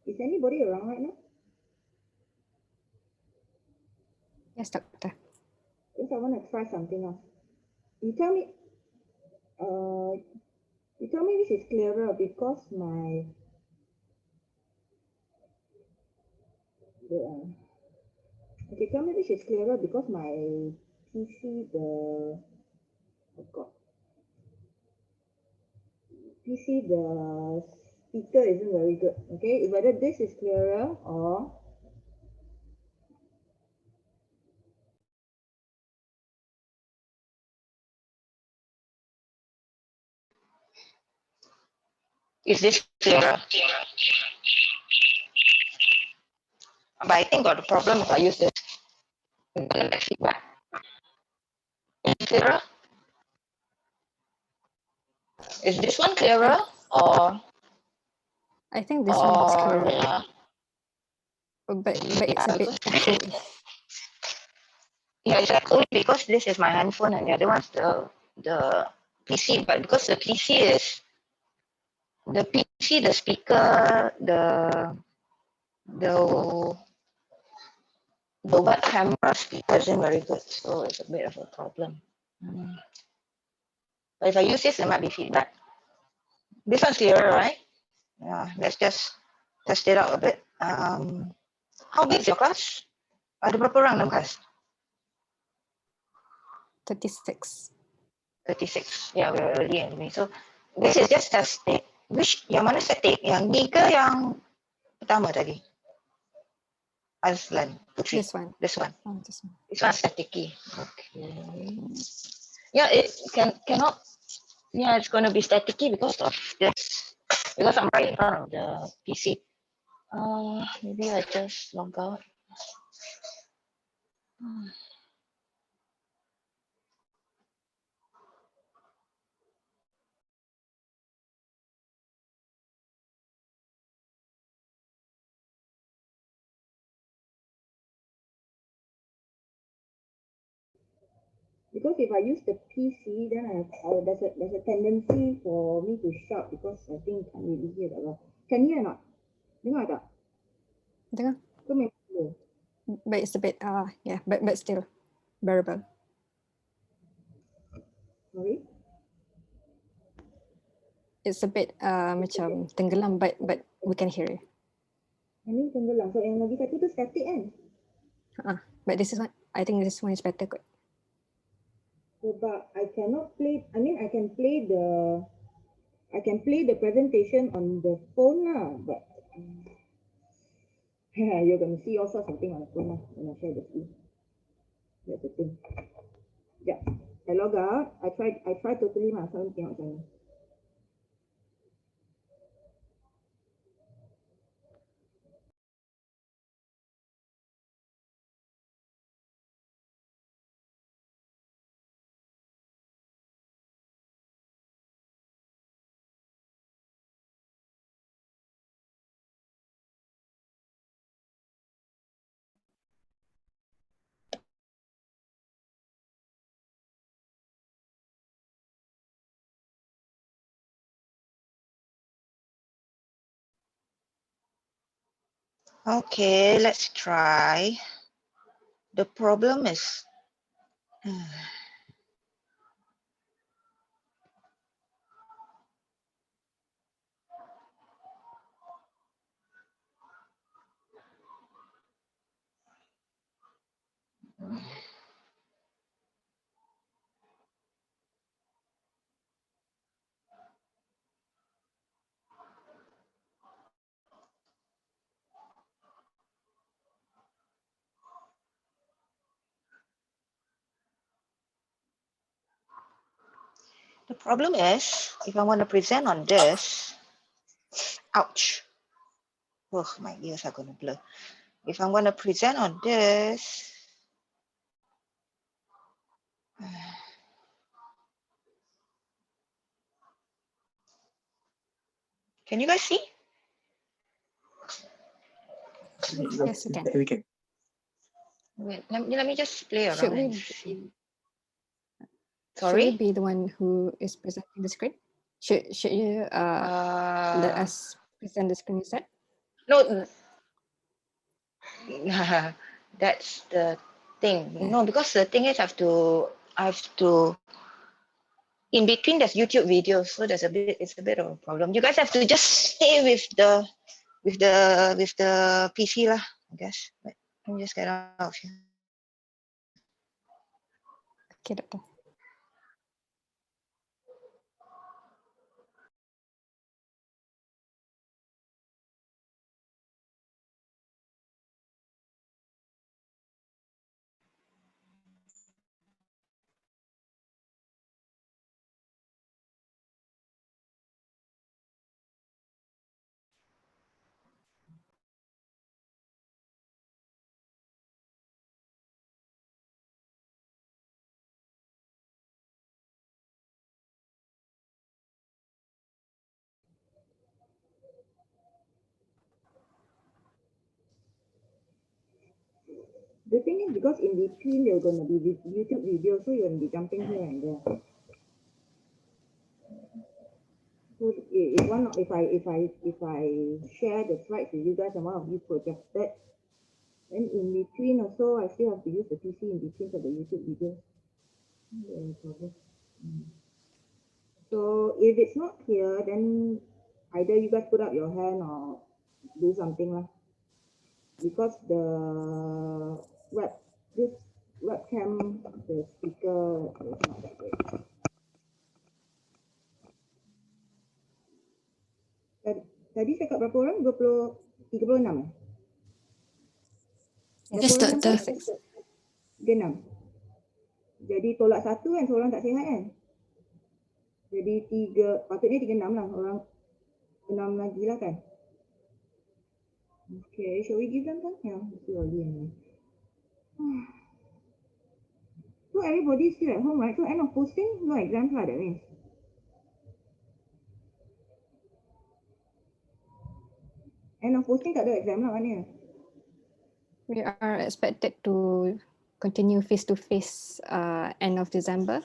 Is anybody around right now? Yes, doctor. If I want to try something else, you tell me. You tell me which is clearer because my. Okay, tell me which is clearer because my PC PC the speaker isn't very good. Okay, whether this is clearer or. Is this clearer? But I think got the problem if I use this feedback. Is it clearer? Is this one clearer or? I think this one is clearer, Yeah. but it's a bit echoey. Yeah, it's echoey because this is my handphone and the other one's the PC. But because the PC is the PC, the speaker, the web camera speaker isn't very good, so it's a bit of a problem. But if I use this, there might be feedback. This one's clearer, right? Yeah, let's just test it out a bit. How big is your class? Ada berapa orang dalam kelas? 36. 36. Yeah, we're early anyway. So this is just static. Which yang mana static? Yang ni ke yang pertama tadi? Azlan, Putri. This one. This one. Oh, this one. This one static. Okay. Yeah, it cannot. Yeah, it's going to be staticky because of this. Because I'm right in front of the PC. Maybe I just log out. Because if I use the PC, then there's a tendency for me to shout because I think can't really hear that well. Can you hear or not? Dengar tak? Dengar. Ke memang low? But it's a bit yeah, but still bearable. Sorry? It's a bit macam tenggelam, but we can hear you. Ini tenggelam. So yang lagi satu tu static kan? But this is one. I think this one is better. Kot. So, but I cannot play. I mean, I can play the presentation on the phone lah. But you're gonna see also something on the phone lah when I share the screen. That's the thing. Yeah. I log out. I tried totally lah. Sampai tengok sana. Okay, let's try. The problem is if I want to present on this, ouch. Oh, my ears are going to blur. If I'm going to present on this, can you guys see? Yes, we can. We can. Wait, let me just play Should around we and see. Should we Sorry? be the one who is presenting the screen? Should you let us present the screen instead? No, that's the thing. No, because the thing is I have to in between there's YouTube videos, so it's a bit of a problem. You guys have to just stay with the PC lah, I guess. But let me just get out of here. Okay, Doctor. The thing is, because in between there are going to be YouTube videos, so you're going to be jumping here and there. So if I share the slides with you guys and one of you projected, then in between also I still have to use the PC in between for the YouTube videos. So if it's not here, then either you guys put up your hand or do something lah. Because this webcam, the speaker is not that great. Tadi cakap berapa orang? 36? Yes, Berapa orang Doctor. cakap? 36. Jadi tolak satu kan, seorang tak sihat kan? Jadi patutnya 36 lah, orang 6 lagi lah kan? Okay, shall we give them time? Yeah, still early anyway. So everybody still at home, right? So end of posting, no exams lah, that means. End of posting tak ada exam lah maknanya. We are expected to continue face-to-face end of December,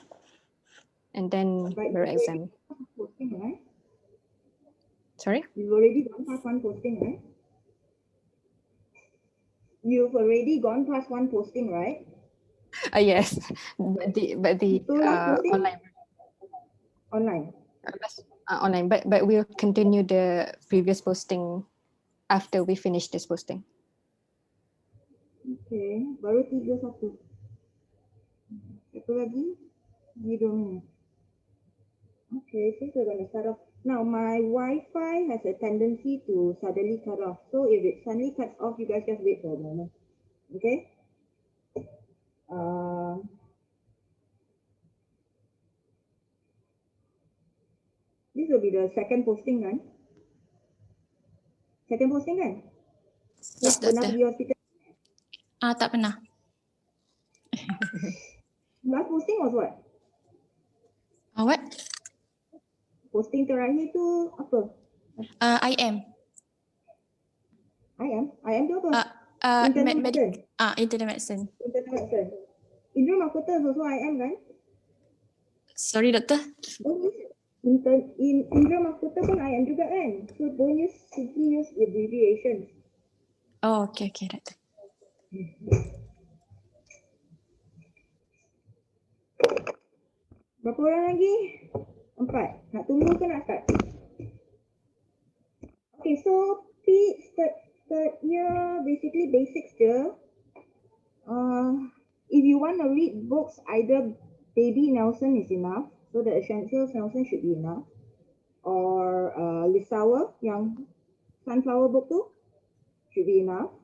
and then But we're you've exam. already posting, right? Sorry? You've already gone past one posting, right? You've already gone past one posting, right? Yes, but the So last posting? online. Online. Online, but we'll continue the previous posting after we finish this posting. Okay, baru 31. Satu lagi? Hidung. Okay, since we're going to start off. Now, my Wi-Fi has a tendency to suddenly cut off. So if it suddenly cuts off, you guys just wait for a moment. Okay? This will be the second posting, kan? Second posting, kan? Yes, Pernah Doctor. pergi hospital? Tak pernah. Last posting was what? What? Posting terakhir tu apa? IM. IM tu apa? Internal medicine. Internal medicine. Internal medicine. Indra Mahkota is also IM, kan? Sorry, Doctor. Indra Mahkota pun IM juga kan? So don't simply use abbreviations. Oh, okay, Doctor. Berapa orang lagi? 4. Nak tunggu ke nak start? Okay, so third year basically basics je. If you want to read books, either Baby Nelson is enough. So the Essentials Nelson should be enough. Or Lissauer, yang Sunflower book tu should be enough.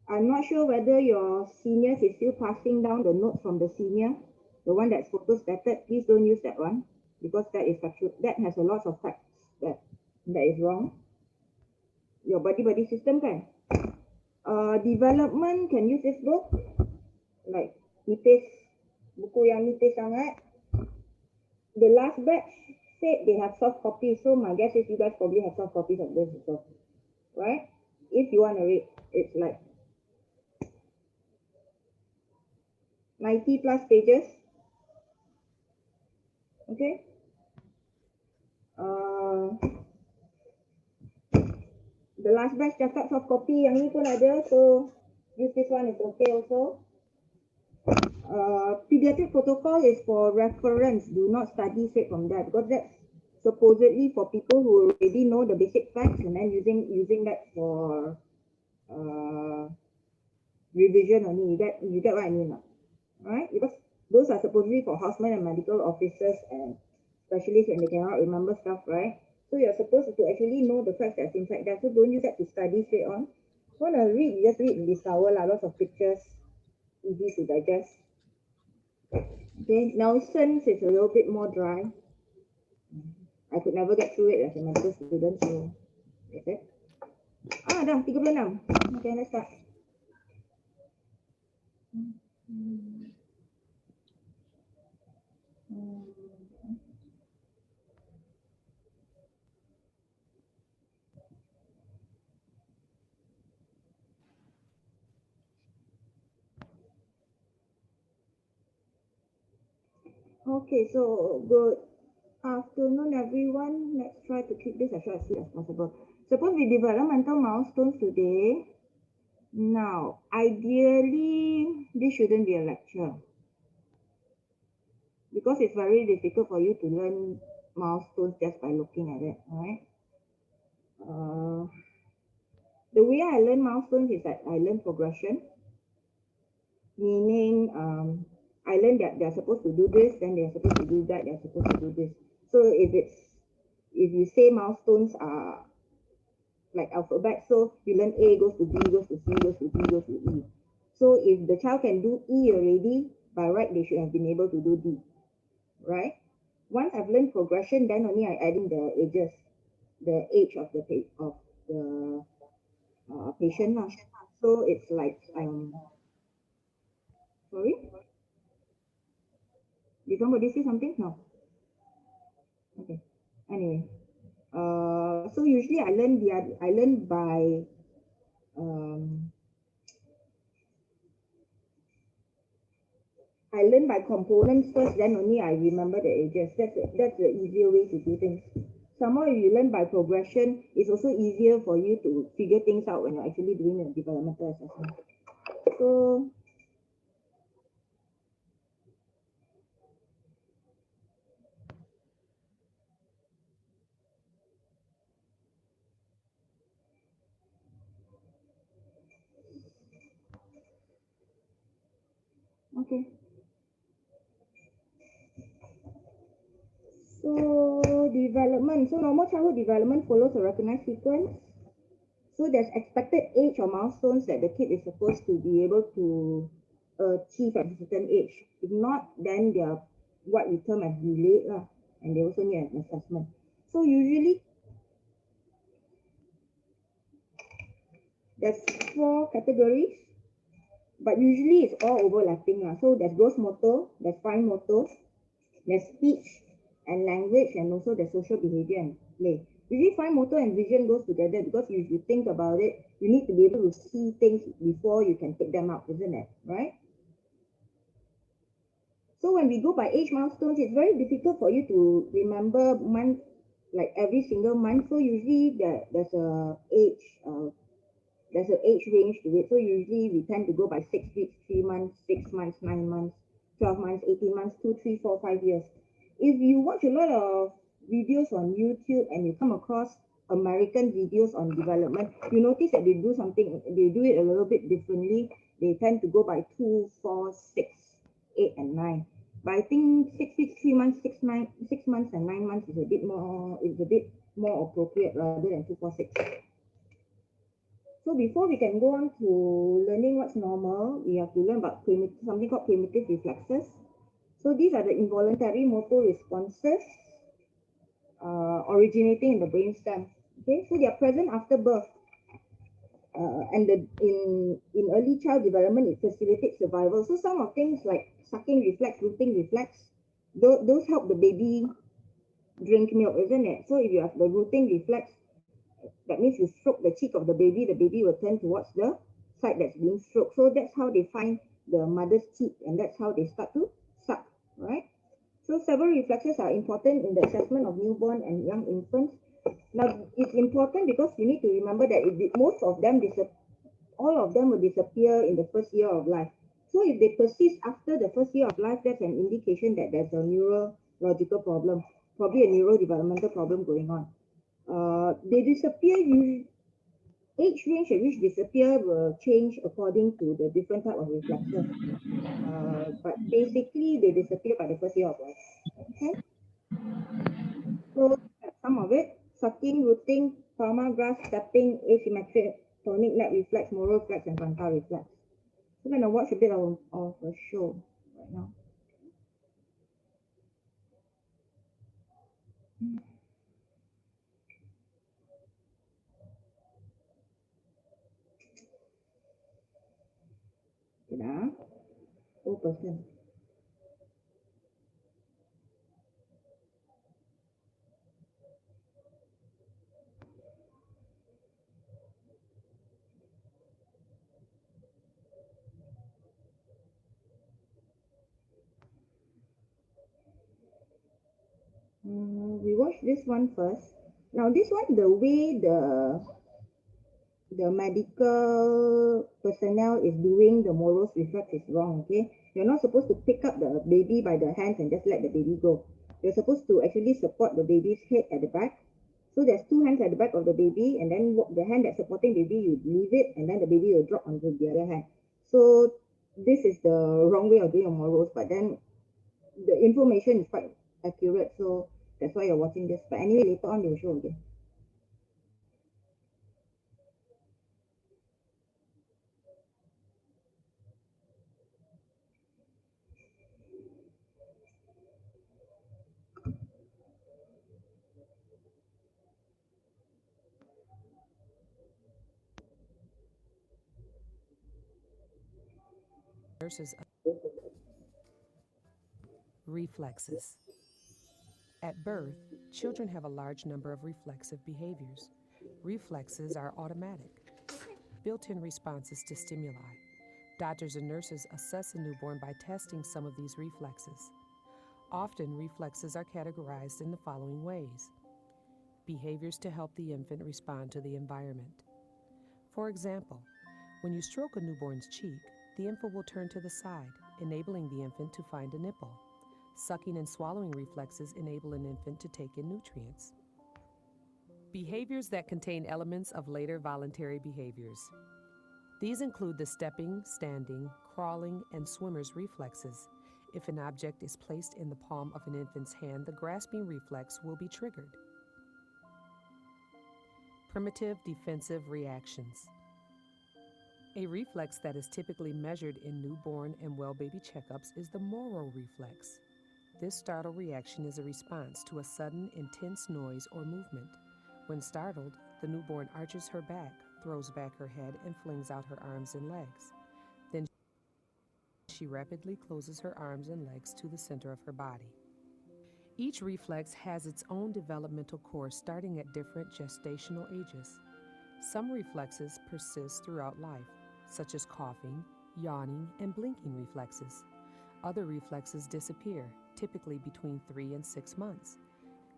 I'm not sure whether your seniors is still passing down the notes from the senior, the one that's photostated. Please don't use that one because that has a lot of facts that is wrong. Your buddy system kan. Development can use this book, like nipis, buku yang nipis sangat. The last batch said they have soft copies, so my guess is you guys probably have soft copies of those as well. right? If you want to read, it's like 90 plus pages. Okay. The last batch cakap soft copy yang ni pun ada, so use this one is okay also. Pediatric protocol is for reference. Do not study straight from that because that's supposedly for people who already know the basic facts and then using that for revision only. You get what I mean? Right? Because those are supposedly for housemen and medical officers and specialists when they cannot remember stuff, right? So you're supposed to actually know the facts that's inside there. So don't use that to study straight on. Want to read, you just read in this tower, lots of pictures, easy to digest. Okay, Nelson's is a little bit more dry. I could never get through it as a medical student, so that's it. Dah, 36. Okay, let's start. Okay, so good afternoon, everyone. Let's try to keep this as short as possible. Suppose we developmental milestones today. Now, ideally, this shouldn't be a lecture because it's very difficult for you to learn milestones just by looking at it, right? The way I learn milestones is that I learn progression, meaning I learn that they're supposed to do this, then they're supposed to do that, they're supposed to do this. So if you say milestones are like alphabet, so you learn A goes to B, goes to C, goes to D, goes to E. So if the child can do E already, by right, they should have been able to do D, right? Once I've learned progression, then only I add in the ages, the age of the patient now. So it's like, sorry? Did somebody say something? No. Okay. Anyway, so usually I learn by I learn by components first, then only I remember the ages. That's the easier way to do things. Somehow if you learn by progression, it's also easier for you to figure things out when you're actually doing a developmental assessment. So okay. So development. So normal childhood development follows a recognized sequence. So there's expected age or milestones that the kid is supposed to be able to achieve at a certain age. If not, then they are what we term as delayed lah, and they also need an assessment. So usually there's 4 categories, but usually it's all overlapping lah. So there's gross motor, there's fine motor, there's speech and language, and also there's social behavior and play. Usually fine motor and vision goes together because if you think about it, you need to be able to see things before you can pick them up, isn't it? Right? So when we go by age milestones, it's very difficult for you to remember month, like every single month. So usually there's a age range to it. So usually we tend to go by 6 weeks, 3 months, 6 months, 9 months, 12 months, 18 months, 2, 3, 4, 5 years. If you watch a lot of videos on YouTube and you come across American videos on development, you notice that they do it a little bit differently. They tend to go by 2, 4, 6, 8, and 9. But I think 6 weeks, 3 months, 6 months, and 9 months is a bit more appropriate rather than 2, 4, 6. So before we can go on to learning what's normal, we have to learn about something called primitive reflexes. So these are the involuntary motor responses originating in the brainstem. Okay, so they are present after birth. And in early child development, it facilitates survival. So some of things like sucking reflex, rooting reflex, those help the baby drink milk, isn't it? So if you have the rooting reflex, That means you stroke the cheek of the baby will turn towards the side that's being stroked. So that's how they find the mother's cheek, and that's how they start to suck, right? So several reflexes are important in the assessment of newborn and young infants. Now, it's important because you need to remember that most of them all of them will disappear in the first year of life. So if they persist after the first year of life, that's an indication that there's a neurological problem, probably a neurodevelopmental problem going on. They disappear, age range at which disappear will change according to the different type of reflexes. But basically, they disappear by the first year of life. Okay. So some of it: sucking, rooting, palmar grasp, stepping, asymmetric, tonic neck reflex, moral reflex, and frontal reflex. So we're gonna watch a bit of a show right now. Kita, 4%. We watch this one first. Now this one, the way the medical personnel is doing the morals reflex is wrong. Okay, you're not supposed to pick up the baby by the hands and just let the baby go. You're supposed to actually support the baby's head at the back. So there's two hands at the back of the baby, and then the hand that's supporting baby, you leave it, and then the baby will drop onto the other hand. So this is the wrong way of doing your morals, but then the information is quite accurate, so that's why you're watching this. But anyway, later on they will show again. Versus reflexes. At birth, children have a large number of reflexive behaviors. Reflexes are automatic, built-in responses to stimuli. Doctors and nurses assess a newborn by testing some of these reflexes. Often, reflexes are categorized in the following ways: behaviors to help the infant respond to the environment. For example, when you stroke a newborn's cheek, the infant will turn to the side, enabling the infant to find a nipple. Sucking and swallowing reflexes enable an infant to take in nutrients. Behaviors that contain elements of later voluntary behaviors. These include the stepping, standing, crawling, and swimmer's reflexes. If an object is placed in the palm of an infant's hand, the grasping reflex will be triggered. Primitive defensive reactions. A reflex that is typically measured in newborn and well baby checkups is the Moro reflex. This startle reaction is a response to a sudden, intense noise or movement. When startled, the newborn arches her back, throws back her head, and flings out her arms and legs. Then she rapidly closes her arms and legs to the center of her body. Each reflex has its own developmental course starting at different gestational ages. Some reflexes persist throughout life, such as coughing, yawning, and blinking reflexes. Other reflexes disappear, typically between 3 and 6 months.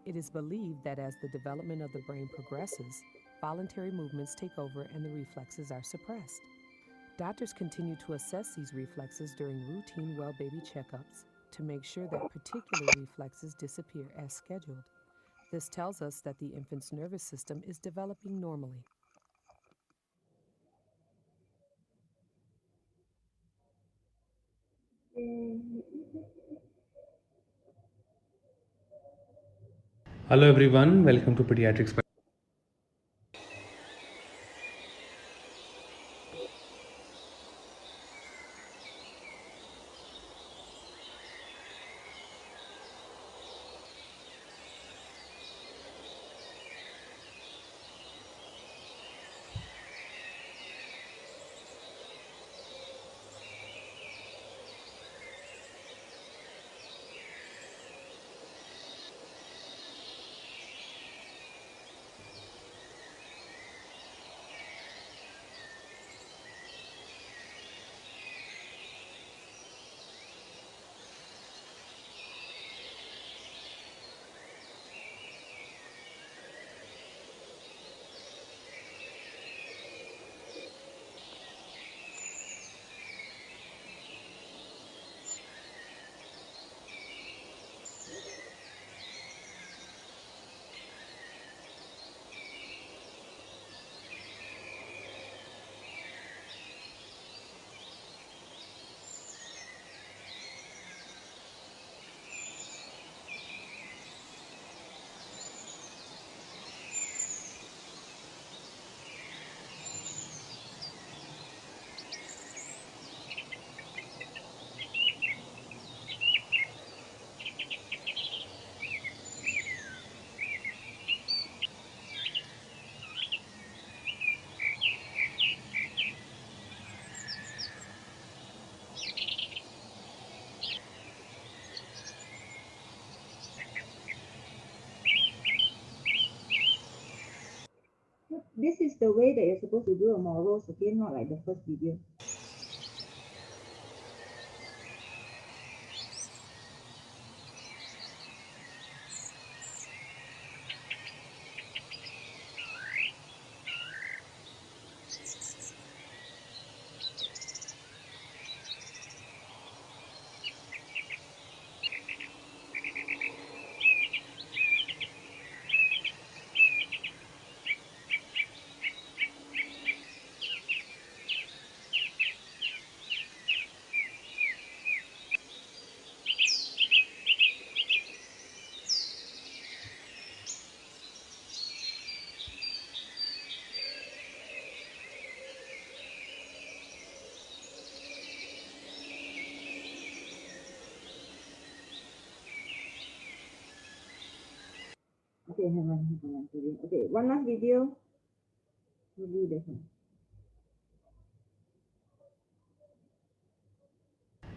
It is believed that as the development of the brain progresses, voluntary movements take over and the reflexes are suppressed. Doctors continue to assess these reflexes during routine well baby checkups to make sure that particular reflexes disappear as scheduled. This tells us that the infant's nervous system is developing normally. Hello everyone, welcome to Pediatrics. this is the way that you're supposed to do a morals, okay? Not like the first video. Okay, hang on. Okay, one last video. Maybe this one.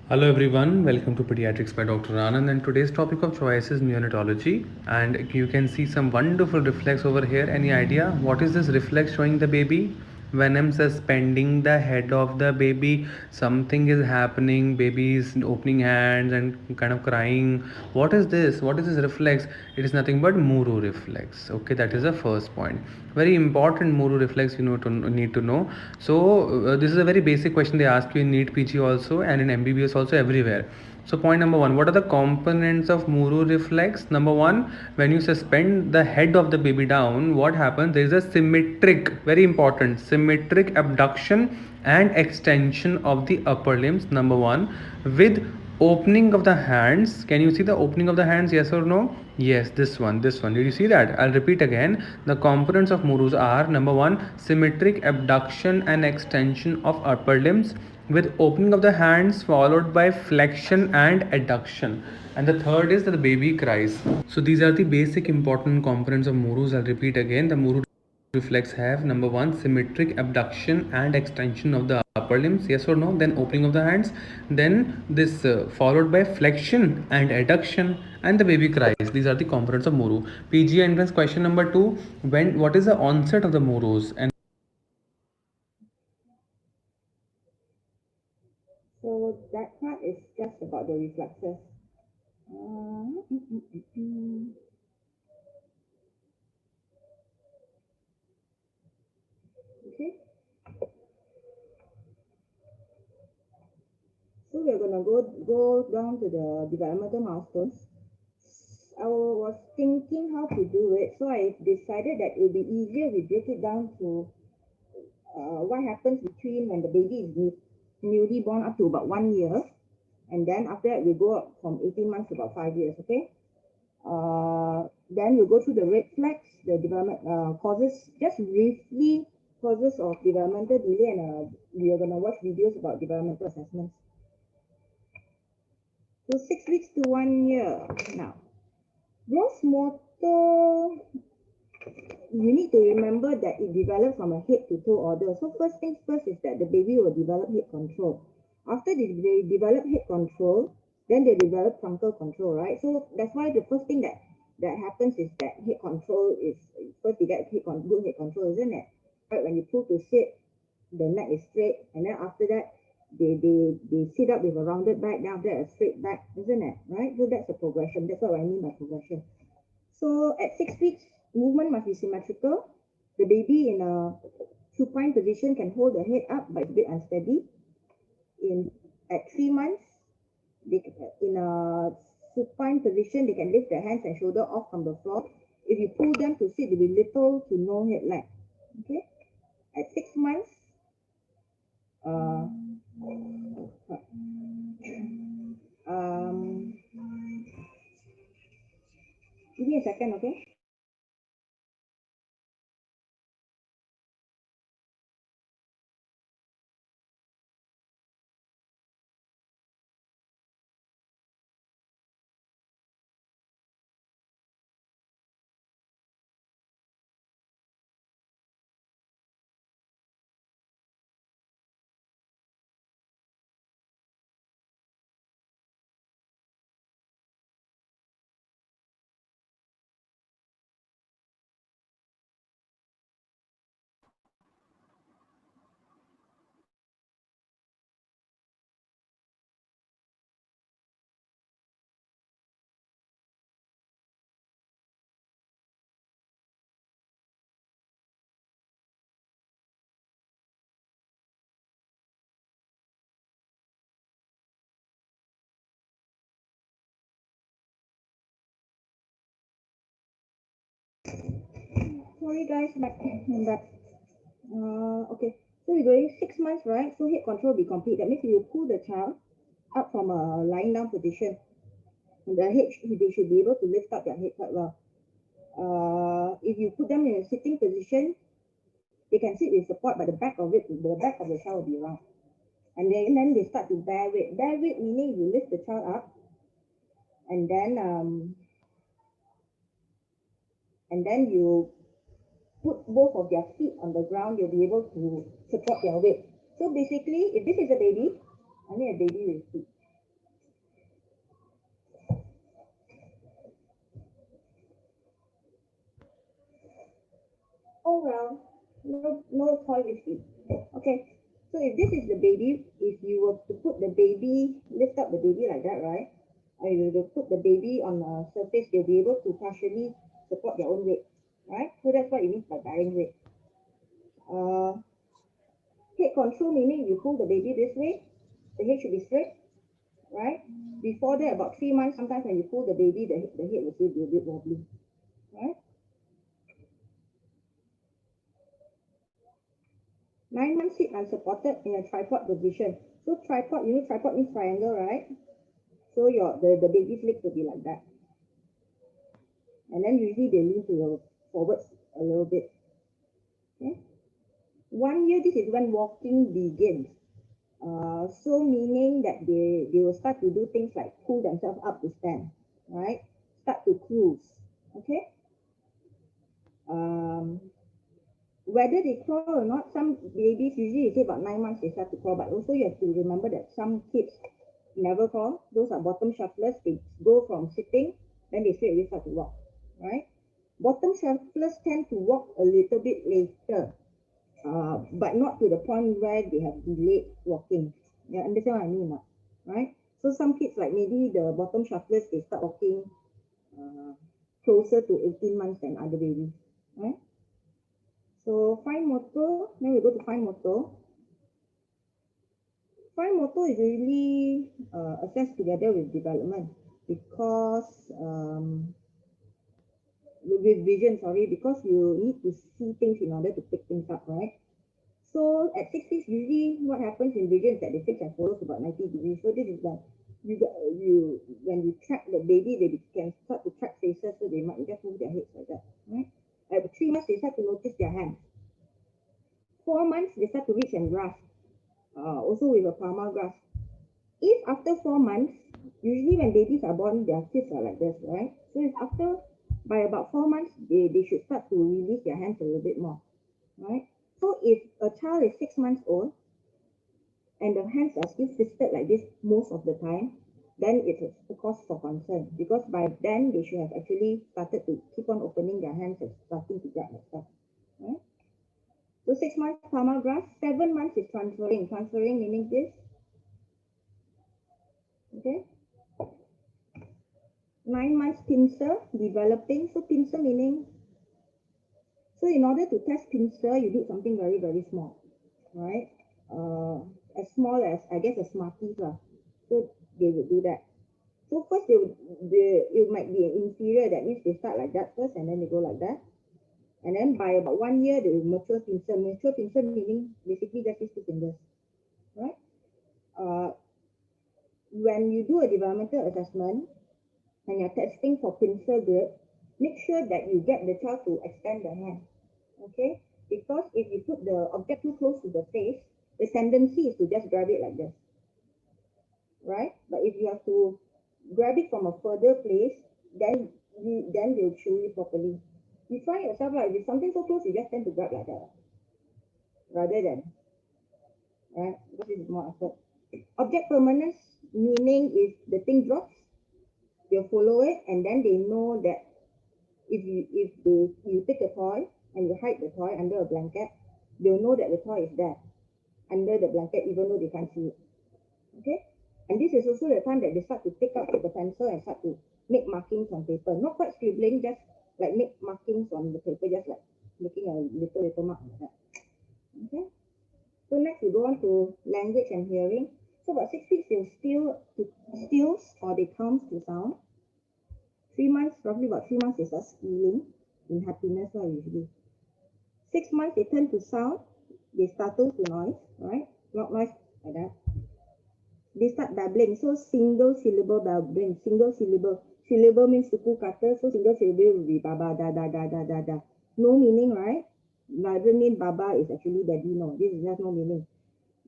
Hello everyone, welcome to Pediatrics by Dr. Anand, and today's topic of choice is neonatology. And you can see some wonderful reflex over here. Any idea what is this reflex showing the baby? When I'm suspending the head of the baby, something is happening. Baby is opening hands and kind of crying. What is this? What is this reflex? It is nothing but Muru reflex. Okay, that is the first point. Very important Muru reflex you know to need to know. So this is a very basic question they ask you in NEET PG also and in MBBS also everywhere. So point number one, what are the components of Muru reflex? Number one, when you suspend the head of the baby down, what happens? There is a symmetric, very important, symmetric abduction and extension of the upper limbs. Number one, with opening of the hands. Can you see the opening of the hands? Yes or no? Yes, this one. Did you see that? I'll repeat again. The components of Murus are number one, symmetric abduction and extension of upper limbs with opening of the hands followed by flexion and adduction. And the third is that the baby cries. So these are the basic important components of Murus. I'll repeat again. The Muru reflex have number one, symmetric abduction and extension of the upper limbs, yes or no, then opening of the hands, then this followed by flexion and adduction, and the baby cries. These are the components of Muru. PG entrance question number 2, what is the onset of the Murus? And So that part is just about the reflexes. Okay. So we're gonna go down to the developmental milestones. I was thinking how to do it, so I decided that it would be easier we break it down to what happens between when the baby is newly born up to about 1 year, and then after that we go up from 18 months to about 5 years. Okay. Then we'll go through the red flags, the development causes, just briefly causes of developmental delay, and we are gonna watch videos about developmental assessments. So 6 weeks to 1 year. Now, gross motor, you need to remember that it develops from a head to toe order. So first things first is that the baby will develop head control. After they develop head control, then they develop frontal control, right? So that's why the first thing that happens is that head control is first you get good head control, isn't it? Right, when you pull to sit, the neck is straight, and then after that they sit up with a rounded back, then after that a straight back, isn't it? Right? So that's a progression. That's what I mean by progression. So at 6 weeks, movement must be symmetrical. The baby in a supine position can hold the head up, but it's a bit unsteady. At 3 months, in a supine position, they can lift their hands and shoulder off from the floor. If you pull them to sit, there will be little to no head lag. Okay. At 6 months, give me a second, okay? sorry guys, I'm back. Okay, so we're going 6 months, right? So head control will be complete. That means you pull the child up from a lying down position. And the head, they should be able to lift up their head quite well. If you put them in a sitting position, they can sit with support, but the back of the child will be round. And then they start to bear weight. Bear weight meaning you lift the child up, and then you put both of their feet on the ground. You'll be able to support their weight. So basically, if this is a baby, I need a baby with feet. Oh well, no toy with feet. Okay, so if this is the baby, if you were to put the baby, lift up the baby like that, right? Or you will put the baby on a surface, they'll be able to partially support their own weight, right? So that's what it means by bearing weight. Head control meaning you pull the baby this way, the head should be straight, right? Before that, about 3 months, sometimes when you pull the baby, the head will still be a bit wobbly, right? 9 months sit unsupported in a tripod position. So tripod, you know tripod means triangle, right? So the baby's legs will be like that. And then usually they lean to forwards a little bit. Okay. 1 year, this is when walking begins. So meaning that they will start to do things like pull themselves up to stand, right? Start to cruise. Okay. Whether they crawl or not, some babies usually you say about 9 months they start to crawl, but also you have to remember that some kids never crawl. Those are bottom shufflers. They go from sitting, then they straight away start to walk, right? Bottom shufflers tend to walk a little bit later, but not to the point where they have delayed walking. You understand what I mean, right? So some kids, like maybe the bottom shufflers, they start walking closer to 18 months than other babies, right? So fine motor, then we go to fine motor. Fine motor is usually assessed together with development because with vision, because you need to see things in order to pick things up, right? So at 6 weeks, usually what happens in vision is that the fix and follows about 90 degrees. So this is like when you track the baby, they can start to track faces, so they might just move their heads like that, right? At 3 months, they start to notice their hands. 4 months, they start to reach and grasp, also with a palmar grasp. If after 4 months, usually when babies are born, their fists are like this, right? So if by about 4 months, they should start to release their hands a little bit more, right? So if a child is 6 months old and the hands are still fisted like this most of the time, then it's a cause for concern, because by then they should have actually started to keep on opening their hands and starting to grab and stuff, right? So 6 months palmar grasp, 7 months is transferring. Transferring meaning this. Okay. 9 months pincer, developing. So pincer meaning, so in order to test pincer, you do something very, very small, right? As small as, I guess, a Smarties lah. So they would do that. So first it might be an inferior, that means they start like that first and then they go like that. And then by about 1 year, they will mature pincer. Mature pincer meaning basically just these 2 fingers, right? When you do a developmental assessment and you're testing for pincer grip, make sure that you get the child to extend their hand, okay? Because if you put the object too close to the face, the tendency is to just grab it like this, right? But if you have to grab it from a further place, then they'll chew it properly. You try yourself, like if something so close, you just tend to grab like that, rather than, right? Because this is more effort. Object permanence meaning if the thing drops, they'll follow it, and then they know that if you take a toy and you hide the toy under a blanket, they'll know that the toy is there under the blanket, even though they can't see it. Okay? And this is also the time that they start to pick up the pencil and start to make markings on paper. Not quite scribbling, just like make markings on the paper, just like making a little mark like that. Okay? So next we go on to language and hearing. So about 6 weeks, they'll stills or they count to sound. 3 months, roughly about 3 months, they start squealing in happiness usually. 6 months, they turn to sound. They startle to noise, right? Not noise like that. They start babbling. So single syllable babbling. Single syllable. Syllable means suku kata. So single syllable will be baba, da, da, da, da, da, da. No meaning, right? Doesn't mean baba is actually daddy. No, this is just no meaning.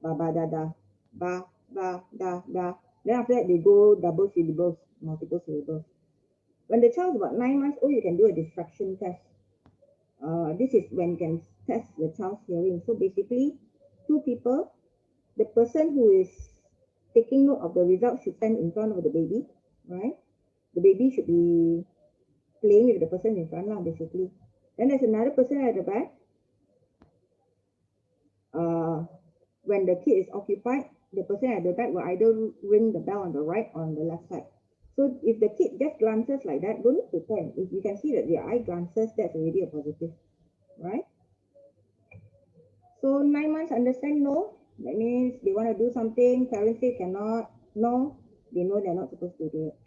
Baba, da, da. Ba, ba, da, da. Then after that, they go double syllables, multiple syllables. When the child is about 9 months old, you can do a distraction test. This is when you can test the child's hearing. So basically, two people, the person who is taking note of the results should stand in front of the baby, right? The baby should be playing with the person in front, basically. Then there's another person at the back. When the kid is occupied, the person at the back will either ring the bell on the right or on the left side. So if the kid just glances like that, don't need to turn. If you can see that their eye glances, that's already a positive, right? So 9 months, understand? No. That means they want to do something, parents say cannot. No, they know they're not supposed to do it.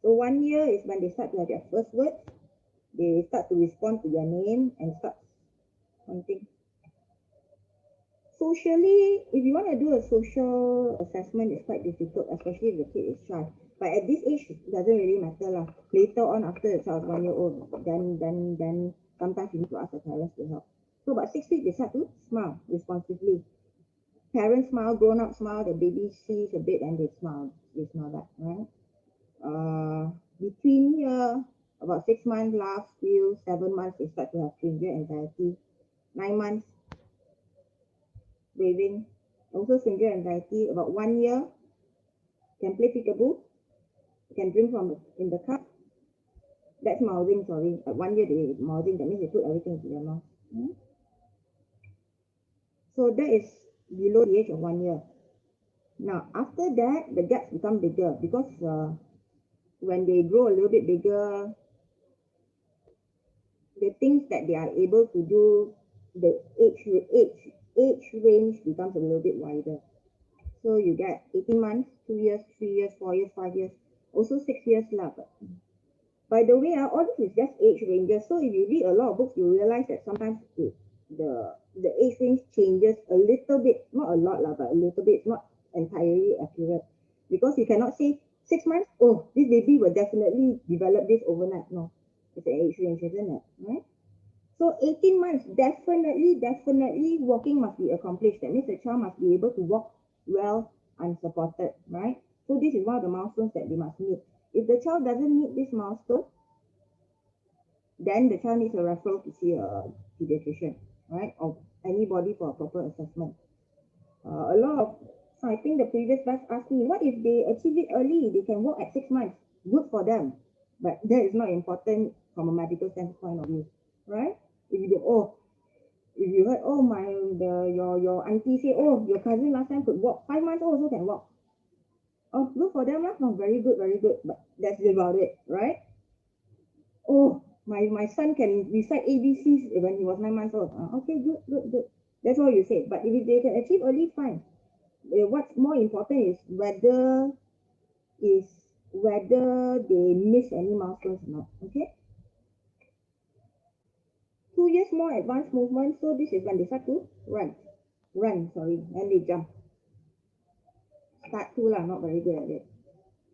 So 1 year is when they start to have their first words. They start to respond to their name and start something. Socially, if you want to do a social assessment, it's quite difficult, especially if the kid is shy. But at this age, it doesn't really matter lah. Later on, after the child is 1 year old, then sometimes you need to ask the parents to help. So about 6 weeks, they start to smile responsively. Parents smile, grown up smile, the baby sees a bit and they smile. They smile back, right? Between here, about 6 months, last few 7 months, they start to have severe anxiety. 9 months, waving, also severe anxiety. About 1 year, can play peekaboo, can drink from in the cup. That's mouthing, sorry. At 1 year, they mouthing, that means they put everything into their mouth. So that is below the age of 1 year. Now, after that, the gaps become bigger because when they grow a little bit bigger, the things that they are able to do, the age range becomes a little bit wider. So you get 18 months, 2 years, 3 years, 4 years, 5 years, also 6 years lah. By the way, all this is just age ranges. So if you read a lot of books, you realize that sometimes the age range changes a little bit, not a lot lah, but a little bit. It's not entirely accurate because you cannot say 6 months. Oh, this baby will definitely develop this overnight. No, it's an age range, isn't it? Right? So 18 months, definitely walking must be accomplished. That means the child must be able to walk well unsupported, right? So this is one of the milestones that they must meet. If the child doesn't meet this milestone, then the child needs a referral to see a pediatrician, right? Or anybody for a proper assessment. So I think the previous batch asked me, what if they achieve it early? They can walk at 6 months. Good for them. But that is not important from a medical standpoint of view, right? If you heard, your auntie say, oh, your cousin last time could walk, 5 months old also can walk. Oh, good for them, lah. Oh, very good. But that's about it, right? Oh, my son can recite ABCs when he was 9 months old. Okay, good. That's all you say. But if they can achieve early, fine. What's more important is whether they miss any milestones or not. Okay. 2 years more advanced movement. So this is when they start to run, and they jump. Start to lah, not very good at it.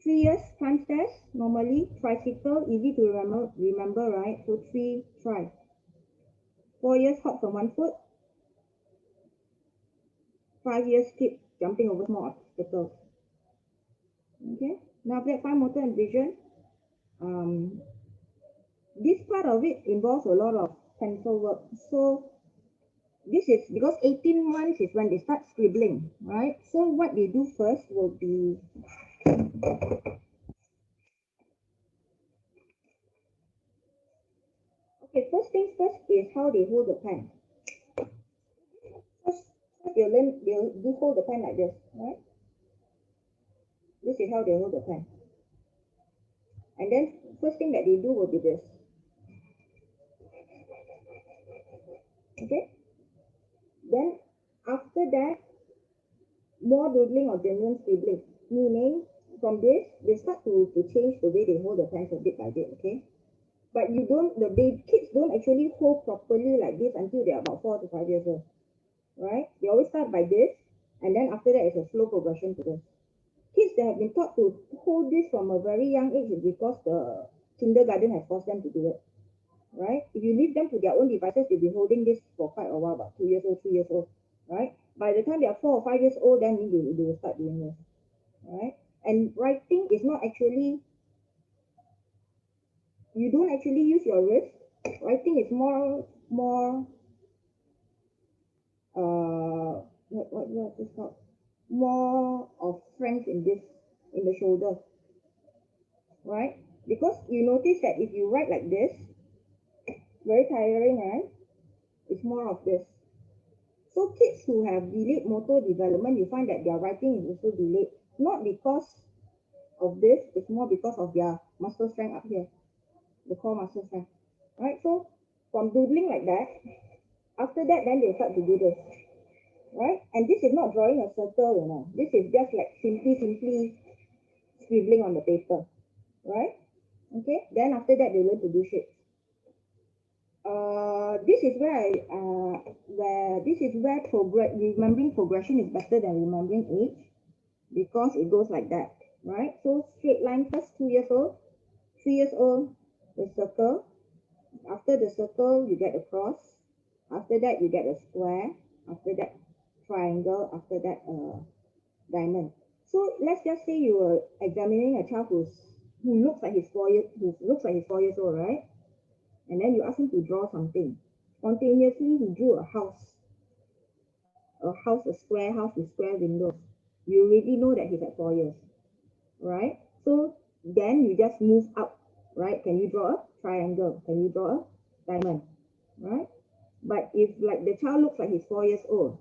3 years, climb stairs, normally, tricycle, easy to remember, right? So 3, try. 4 years, hop from 1 foot. 5 years, skip, jumping over small obstacles. Okay, now after that, fine motor and vision. This part of it involves a lot of pencil work. So this is because 18 months is when they start scribbling, right? So what they do first will be okay, first things first is how they hold the pen. First they'll do hold the pen like this, right? This is how they hold the pen. And then first thing that they do will be this. Okay? Then after that, more doodling or genuine scribbling. Meaning from this, they start to change the way they hold the pen bit by bit, okay? But you don't, the kids don't actually hold properly like this until they're about 4 to 5 years old, right? They always start by this, and then after that it's a slow progression to this. Kids that have been taught to hold this from a very young age is because the kindergarten has forced them to do it, right? If you leave them to their own devices, they'll be holding this for quite a while, about 2 years old, 3 years old, right? By the time they are 4 or 5 years old, then they will start doing this, right? And writing is not actually, you don't actually use your wrist. Writing is more what is called, more of strength in the shoulder, right? Because you notice that if you write like this, very tiring, right? It's more of this. So kids who have delayed motor development, you find that their writing is also delayed, not because of this, it's more because of their muscle strength up here, the core muscle strength, right? So from doodling like that, after that, then they start to do this, right? And this is not drawing a circle, This is just like simply scribbling on the paper, right? Okay. Then after that, they learn to do shapes. This is where remembering progression is better than remembering age, because it goes like that, right? So straight line first, 2 years old, 3 years old, the circle. After the circle, you get a cross. After that, you get a square. After that, triangle. After that, diamond. So let's just say you were examining a child who looks like he's 4 years old, right? And then you ask him to draw something. Spontaneously, he drew a square house with square windows. You already know that he's at 4 years, right? So then you just move up, right? Can you draw a triangle? Can you draw a diamond, right? But if like the child looks like he's 4 years old,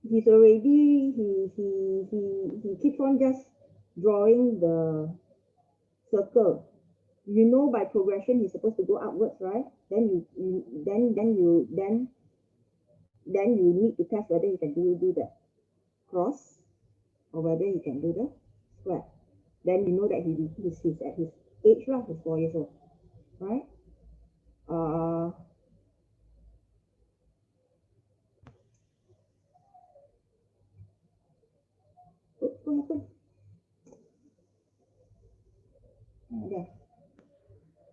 he's already he keeps on just drawing the circle. You know, by progression he's supposed to go upwards, right? Then you need to test whether he can do the cross or whether he can do the square. Then you know that he's at his age, he's 4 years old, right? Oops, what happened? Yeah.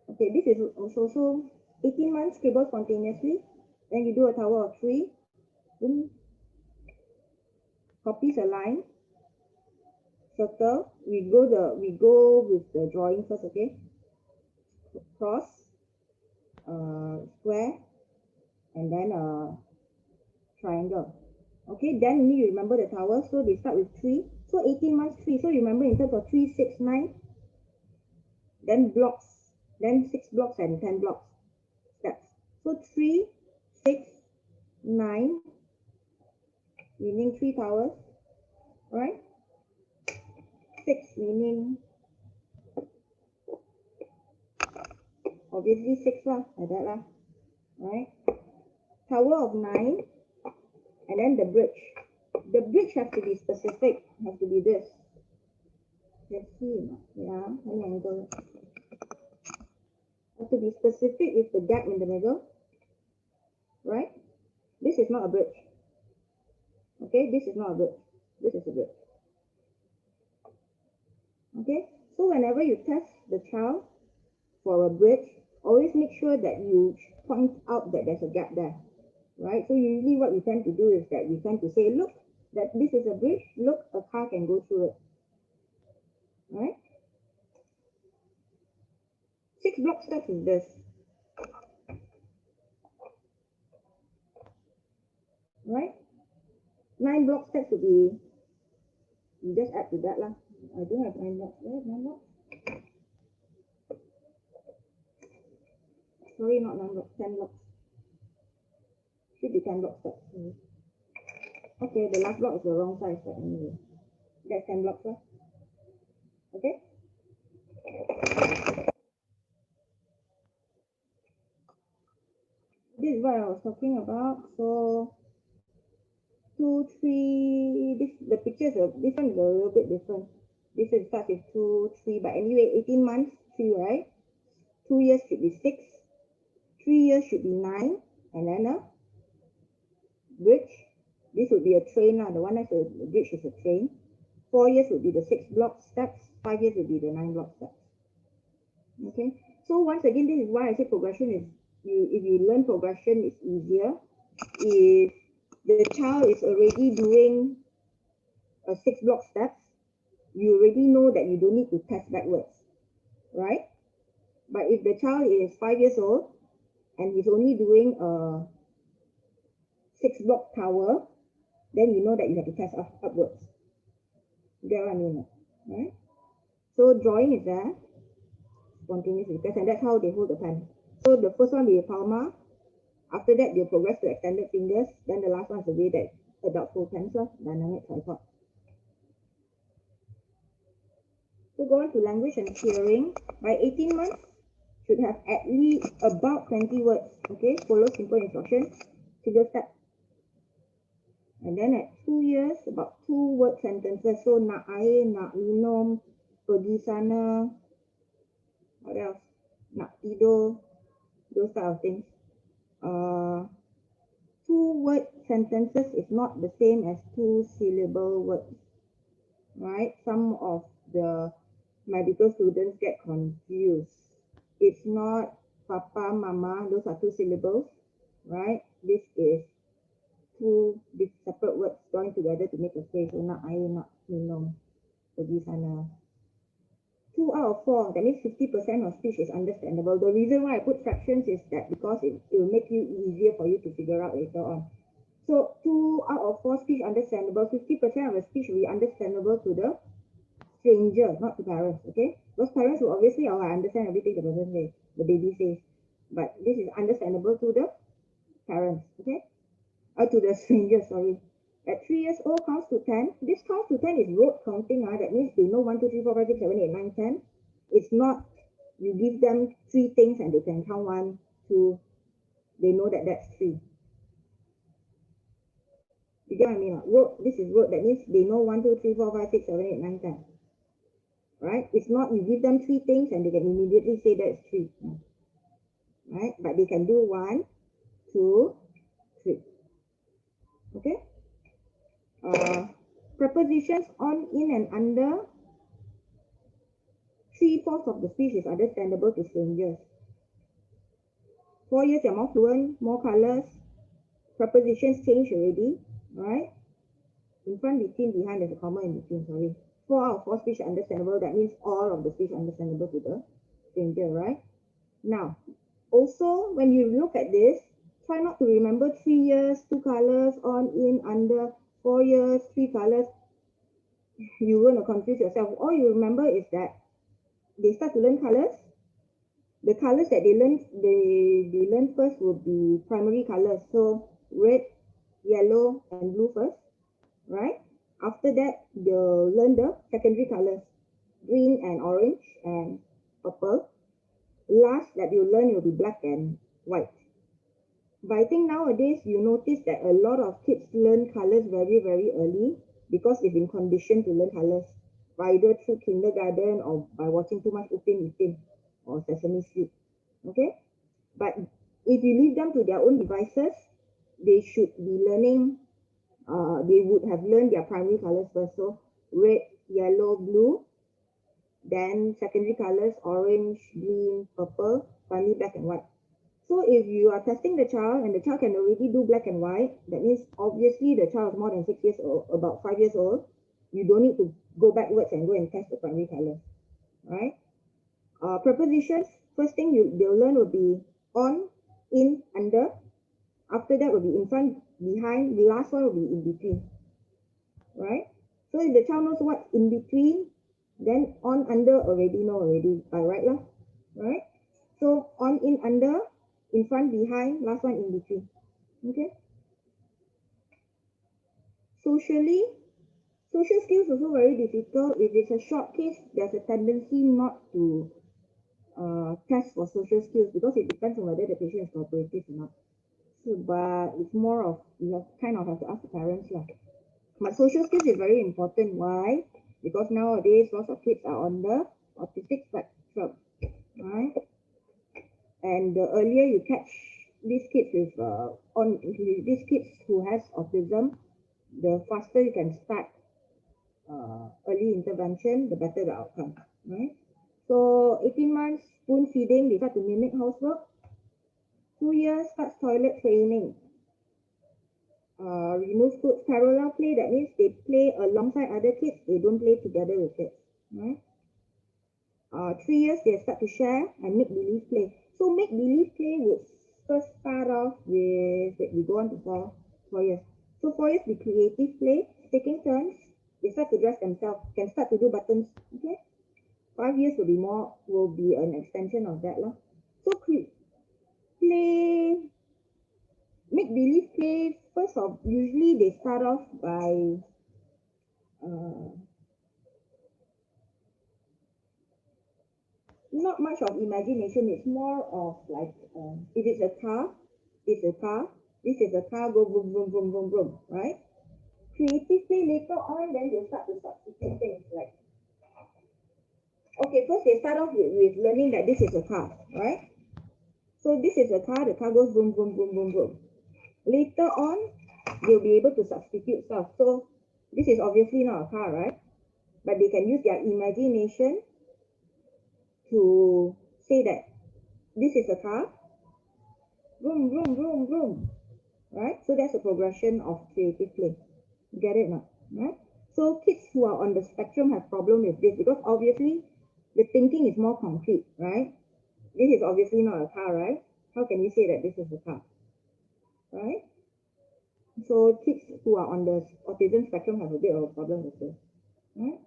Okay, this is also 18 months, scribble spontaneously. Then you do a tower of 3. Then copies a line, circle. We go with the drawing first, okay? Cross, square, and then triangle. Okay, then you need to remember the tower. So they start with 3. So 18 months, 3. So you remember in terms of 3, 6, 9. Then blocks. Then 6 blocks and 10 blocks. Steps. So 3, 6, 9, meaning 3 towers. Right? 6 meaning obviously 6 lah, like that lah. Right? Tower of 9, and then the bridge. The bridge has to be specific, has to be this. Let's see. Yeah, any angle. Has to be specific with the gap in the middle. Right? This is not a bridge. Okay, this is not a bridge. This is a bridge. Okay, so whenever you test the child for a bridge, always make sure that you point out that there's a gap there. Right? So usually what we tend to do is that we tend to say, look, that this is a bridge. Look, a car can go through it. Right? 6 block steps is this. Right? 9 block steps would be, you just add to that lah. I do have 9 blocks. Where is 9 blocks? Sorry, not 9 blocks, 10 blocks. Should be 10 block steps. Okay, the last block is the wrong size, but anyway. That's 10 blocks lah. Okay? This is what I was talking about. So 2, 3, the pictures are this one is a little bit different. This is starts with 2, 3, but anyway, 18 months, 3, right? 2 years should be 6, 3 years should be 9, and then a bridge. This would be a train. The one that's a bridge is a train. 4 years would be the 6 block steps. 5 years would be the 9 block steps. Okay. So once again, this is why I say progression is, if you learn progression, it's easier. If the child is already doing a 6 block steps, you already know that you don't need to test backwards, right? But if the child is 5 years old and he's only doing a 6 block tower, then you know that you have to test upwards. You get what I mean, right? So drawing is there, spontaneous request, and that's how they hold the pen. So the first one will be palma. After that, they'll progress to extended fingers. Then the last one is the way that adults hold pens, dynamic tripod. So go on to language and hearing. By 18 months, should have at least about 20 words. Okay, follow simple instructions. Figure step. And then at 2 years, about 2-word sentences. So nak air, nak minum, pergi sana. What else? Nak tidur. Those type of things. 2-word sentences is not the same as 2-syllable words. Right? Some of the medical students get confused. It's not papa, mama, those are 2 syllables, right? This is 2 separate words joined together to make a phrase. So nak air, nak minum, pergi sana. 2 out of 4, that means 50% of speech is understandable. The reason why I put fractions is that because it will make you easier for you to figure out later on. So 2 out of 4 speech understandable, 50% of the speech will be understandable to the stranger, not to parents, okay? Because parents will obviously understand everything the person says, the baby says. But this is understandable to the parents, okay? To the stranger, sorry. At 3 years old, counts to 10. This counts to 10 is rote counting. That means they know 1, 2, 3, 4, 5, 6, 7, 8, 9, 10. It's not you give them 3 things and they can count 1, 2. They know that that's 3. You get what I mean? Rote, this is rote. That means they know 1, 2, 3, 4, 5, 6, 7, 8, 9, 10. Right? It's not you give them 3 things and they can immediately say that's 3. Right? But they can do 1, 2, 3. Okay? Prepositions on, in, and under. 3/4 of the speech is understandable to strangers. 4 years, you're more fluent, more colors. Prepositions change already, right? In front, between, behind, there's a comma in between, sorry. 4 out of 4 speech understandable. That means all of the speech understandable to the stranger, right? Now, also, when you look at this, try not to remember 3 years, 2 colors, on, in, under, 4 years, 3 colors. You're going to confuse yourself. All you remember is that they start to learn colors. The colors that they learn first will be primary colors. So red, yellow, and blue first, right? After that, they'll learn the secondary colors, green and orange and purple. Last that you learn will be black and white. But I think nowadays you notice that a lot of kids learn colors very, very early because they've been conditioned to learn colors, either through kindergarten or by watching too much Upin Ipin or Sesame Street. Okay? But if you leave them to their own devices, they should be learning, they would have learned their primary colors first. So red, yellow, blue, then secondary colors, orange, green, purple, finally black and white. So if you are testing the child and the child can already do black and white, that means obviously the child is more than 6 years old, about 5 years old. You don't need to go backwards and go and test the primary colors, right? Prepositions, first thing they'll learn will be on, in, under. After that will be in front, behind. The last one will be in between, right? So if the child knows what's in between, then on, under already know already by right lah, right? So on, in, under, in front, behind, last one in between. Okay. Social skills also very difficult. If it's a short case, there's a tendency not to test for social skills because it depends on whether the patient is cooperative or not. So, but it's more of you kind of have to ask the parents lah. But social skills is very important. Why? Because nowadays lots of kids are on the autistic spectrum, right? And the earlier you catch these kids with these kids who has autism, the faster you can start early intervention, the better the outcome, right? So 18 months, spoon feeding, they start to mimic housework. 2 years, starts toilet training. Remove food, parallel play, that means they play alongside other kids, they don't play together with kids, right? 3 years, they start to share and make believe play. So make believe play would first start off with, we go on to 4 years. So 4 years, be creative play, taking turns, they start to dress themselves, can start to do buttons, okay? 5 years will be an extension of that. So play, make believe play, first of, usually they start off by not much of imagination. It's more of like, if it's a car, this is a car, go boom, boom, boom, boom, boom, right? Creative play later on, then they start to substitute things like, okay, first they start off with learning that this is a car, right? So this is a car, the car goes boom, boom, boom, boom, boom. Later on, they'll be able to substitute stuff. So this is obviously not a car, right? But they can use their imagination to say that this is a car, vroom, vroom, vroom, vroom, right? So that's a progression of creative play. Get it now, right? So kids who are on the spectrum have problem with this because obviously the thinking is more concrete, right? This is obviously not a car, right? How can you say that this is a car, right? So kids who are on the autism spectrum have a bit of a problem with this, right?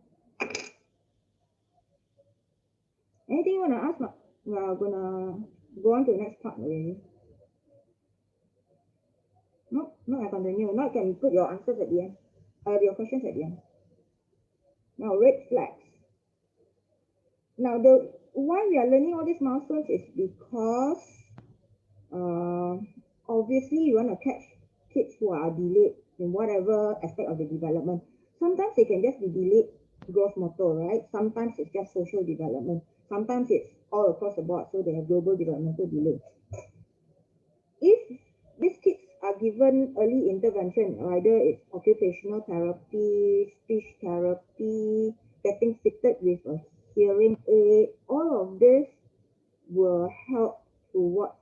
Anything you want to ask? We are gonna go on to the next part already. No, I continue. Now you can put your answers at the end. Your questions at the end. Now red flags. Now why we are learning all these milestones is because obviously you want to catch kids who are delayed in whatever aspect of the development. Sometimes they can just be delayed growth motor, right? Sometimes it's just social development. Sometimes it's all across the board, so they have global developmental delay. If these kids are given early intervention, either it's occupational therapy, speech therapy, getting fitted with a hearing aid, all of this will help towards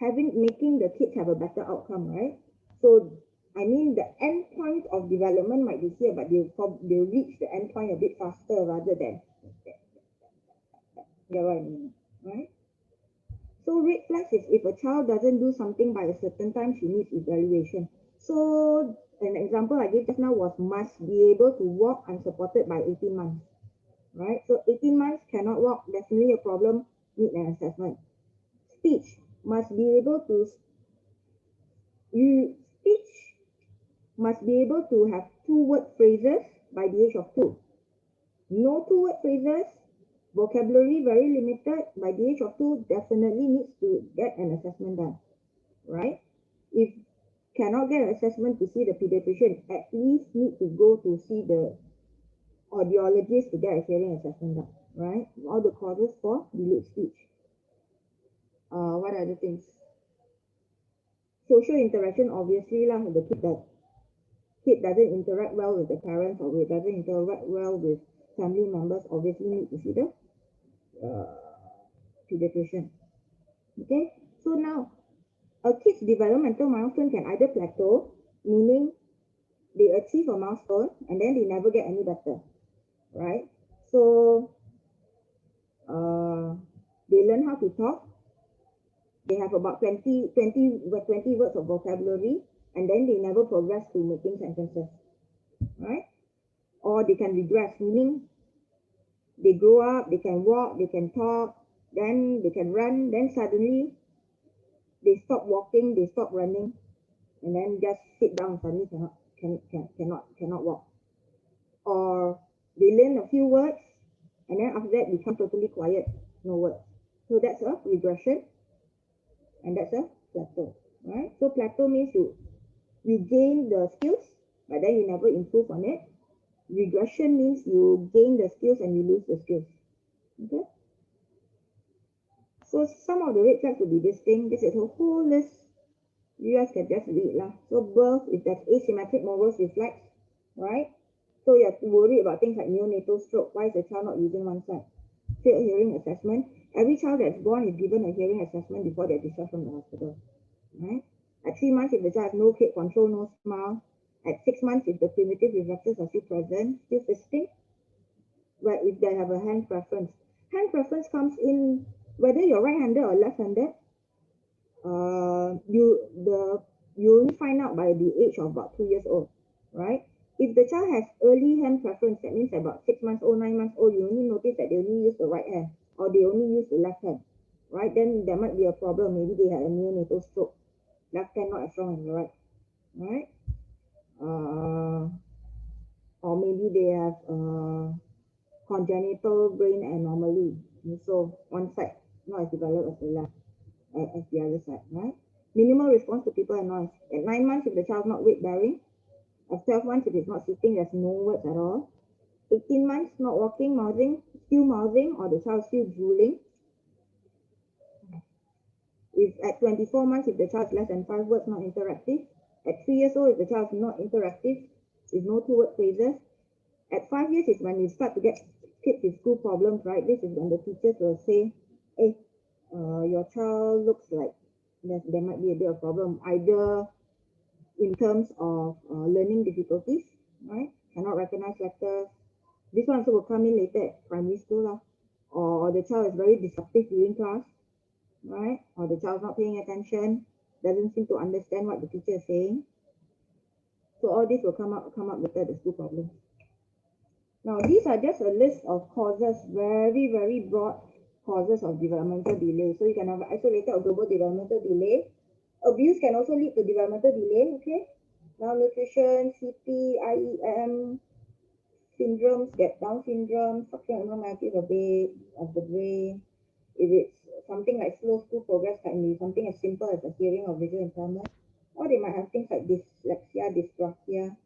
making the kids have a better outcome, right? So I mean the end point of development might be here, but they'll reach the end point a bit faster rather than, you know what I mean, right? So red flags is if a child doesn't do something by a certain time, she needs evaluation. So an example I gave just now was must be able to walk unsupported by 18 months, right? So 18 months cannot walk, definitely a problem, need an assessment. Speech must be able to have 2-word phrases by the age of 2. No 2-word phrases, vocabulary very limited by the age of 2, definitely needs to get an assessment done, right? If cannot get an assessment to see the pediatrician, at least need to go to see the audiologist to get a hearing assessment done, right? All the causes for delayed speech. What other things? Social interaction, obviously lah, the kid doesn't interact well with the parents or doesn't interact well with family members, obviously need to see the pediatrician. Okay, so now a kid's developmental milestone can either plateau, meaning they achieve a milestone and then they never get any better, right? So they learn how to talk. They have about 20 words of vocabulary, and then they never progress to making sentences, right? Or they can regress, meaning they grow up, they can walk, they can talk, then they can run, then suddenly they stop walking, they stop running, and then just sit down, suddenly cannot walk. Or they learn a few words, and then after that become totally quiet, no words. So that's a regression, and that's a plateau, right? So plateau means you gain the skills, but then you never improve on it. Regression means you gain the skills and you lose the skills. Okay. So some of the red flags will be this thing. This is a whole list. You guys can just read lah. So birth, if that's asymmetric morals reflex, right? So you have to worry about things like neonatal stroke. Why is the child not using one side? Failed hearing assessment. Every child that's born is given a hearing assessment before they're discharged from the hospital, right? At 3 months, if the child has no kid control, no smile. At 6 months, if the primitive reflexes are still present, still fisting, but if they have a hand preference. Hand preference comes in whether you're right-handed or left-handed. You only find out by the age of about 2 years old, right? If the child has early hand preference, that means about 6 months old, 9 months old, you only notice that they only use the right hand or they only use the left hand, right? Then there might be a problem. Maybe they had a neonatal stroke. Left hand not as strong as the right, right? Or maybe they have congenital brain anomaly. And so one side not as developed as the left, as the other side, right? Minimal response to people and noise. At 9 months, if the child is not weight bearing. At 12 months, if it's not sitting, there's no words at all. 18 months, not walking, mouthing, still mouthing, or the child is still drooling. If at 24 months, if the child is less than 5 words, not interactive. At 3 years old, if the child is not interactive, with no 2-word phrases. At 5 years is when you start to get kids with school problems, right? This is when the teachers will say, hey, your child looks like there might be a bit of problem, either in terms of learning difficulties, right? Cannot recognize letters. This one also will come in later at primary school, or the child is very disruptive during class, right? Or the child's not paying attention, doesn't seem to understand what the teacher is saying. So all this will come up later, the school problems. Now, these are just a list of causes, very, very broad causes of developmental delay. So you can have isolated or global developmental delay. Abuse can also lead to developmental delay, okay? Malnutrition, CP, IEM, syndromes, get Down syndrome, structural abnormalities of the brain. If it's something like slow school progress, can be something as simple as a hearing or visual impairment. Or they might have things like dyslexia, dysgraphia.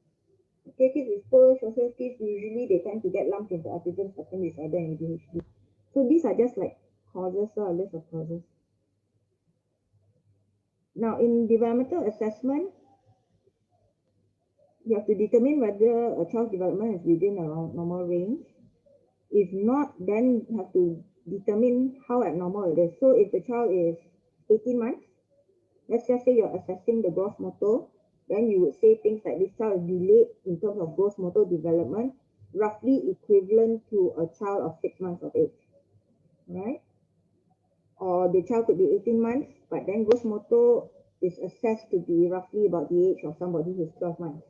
Okay, kids with poor social skills, usually they tend to get lumped into autism spectrum disorder and ADHD. So these are just like causes, a list of causes. Now, in developmental assessment, you have to determine whether a child's development is within a normal range. If not, then you have to determine how abnormal it is. So if the child is 18 months, let's just say you're assessing the gross motor, then you would say things like this child is delayed in terms of gross motor development, roughly equivalent to a child of 6 months of age, right? Or the child could be 18 months, but then gross motor is assessed to be roughly about the age of somebody who's 12 months,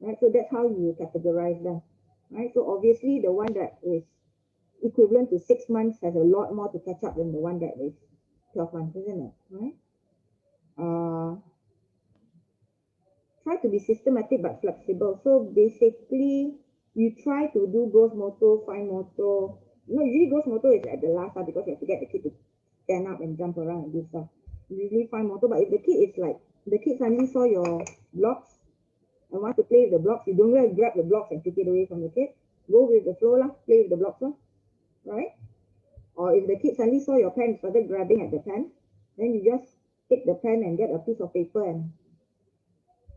right? So that's how you categorize them, right? So obviously the one that is equivalent to 6 months has a lot more to catch up than the one that is 12 months, isn't it, right? Try to be systematic but flexible. So basically, you try to do gross motor, fine motor. Usually gross motor is at the last part because you have to get the kid to stand up and jump around and do stuff. Usually fine motor, but if the kid is like, the kid suddenly saw your blocks and want to play with the blocks, you don't really grab the blocks and take it away from the kid. Go with the flow, play with the blocks, right? Or if the kid suddenly saw your pen and started grabbing at the pen, then you just take the pen and get a piece of paper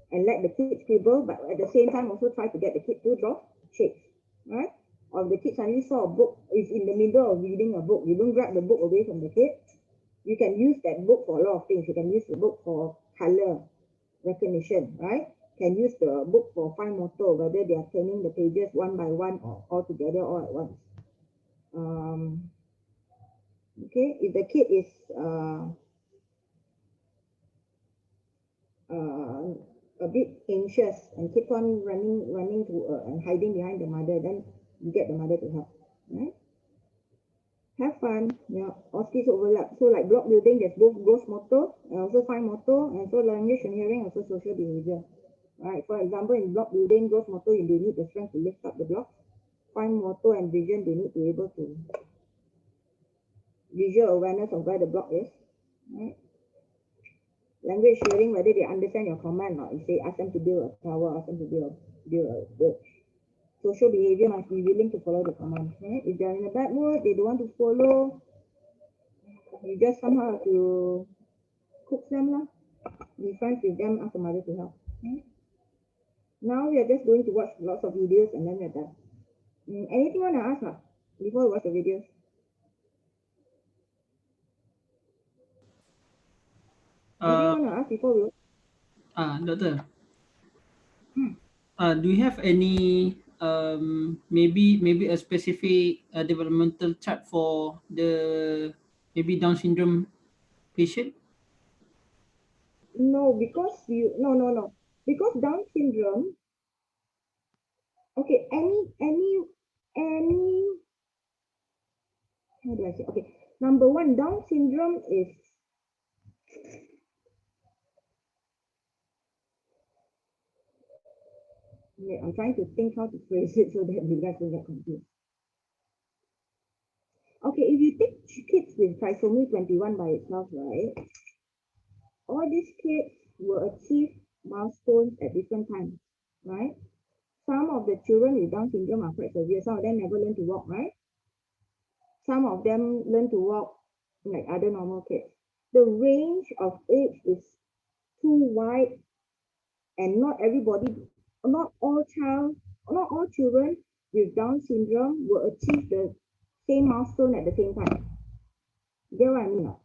and let the kid scribble, but at the same time also try to get the kid to draw shapes, right? Or if the kid suddenly saw a book, is in the middle of reading a book, you don't grab the book away from the kid. You can use that book for a lot of things. You can use the book for color recognition, right? Can use the book for fine motor, whether they are turning the pages one by one or all together all at once. Okay, if the kid is a bit anxious and keep on running to and hiding behind the mother, then you get the mother to help, right? Have fun, all skills overlap. So like block building, there's both gross motor and also fine motor, and so language and hearing, also social behavior, right? For example, in block building, gross motor, they need the strength to lift up the blocks. Fine motor and vision, they need to be able to visual awareness of where the block is, right? Language hearing, whether they understand your command or not. You say, ask them to build a tower, ask them to build a bridge. Social behavior must be willing to follow the command, right? If they're in a bad mood, they don't want to follow, You just somehow have to cook them lah. Be friends with them, ask the mother to help. Okay? Now we are just going to watch lots of videos and then we're done. Anything you want to ask before we watch the videos? Anything you want to ask before we watch? Doctor, do you have any maybe a specific developmental chart for the maybe Down syndrome patient? No, because no. Because Down syndrome, okay, any, how do I say? Okay, number one, Down syndrome is, I'm trying to think how to phrase it so that you guys don't get confused. Okay, if you take kids with trisomy 21 by itself, right, all these kids will achieve milestones at different times, right? Some of the children with Down syndrome are quite severe. Some of them never learn to walk, right? Some of them learn to walk like other normal kids. The range of age is too wide, and not all children with Down syndrome will achieve the same milestone at the same time. You get what I mean?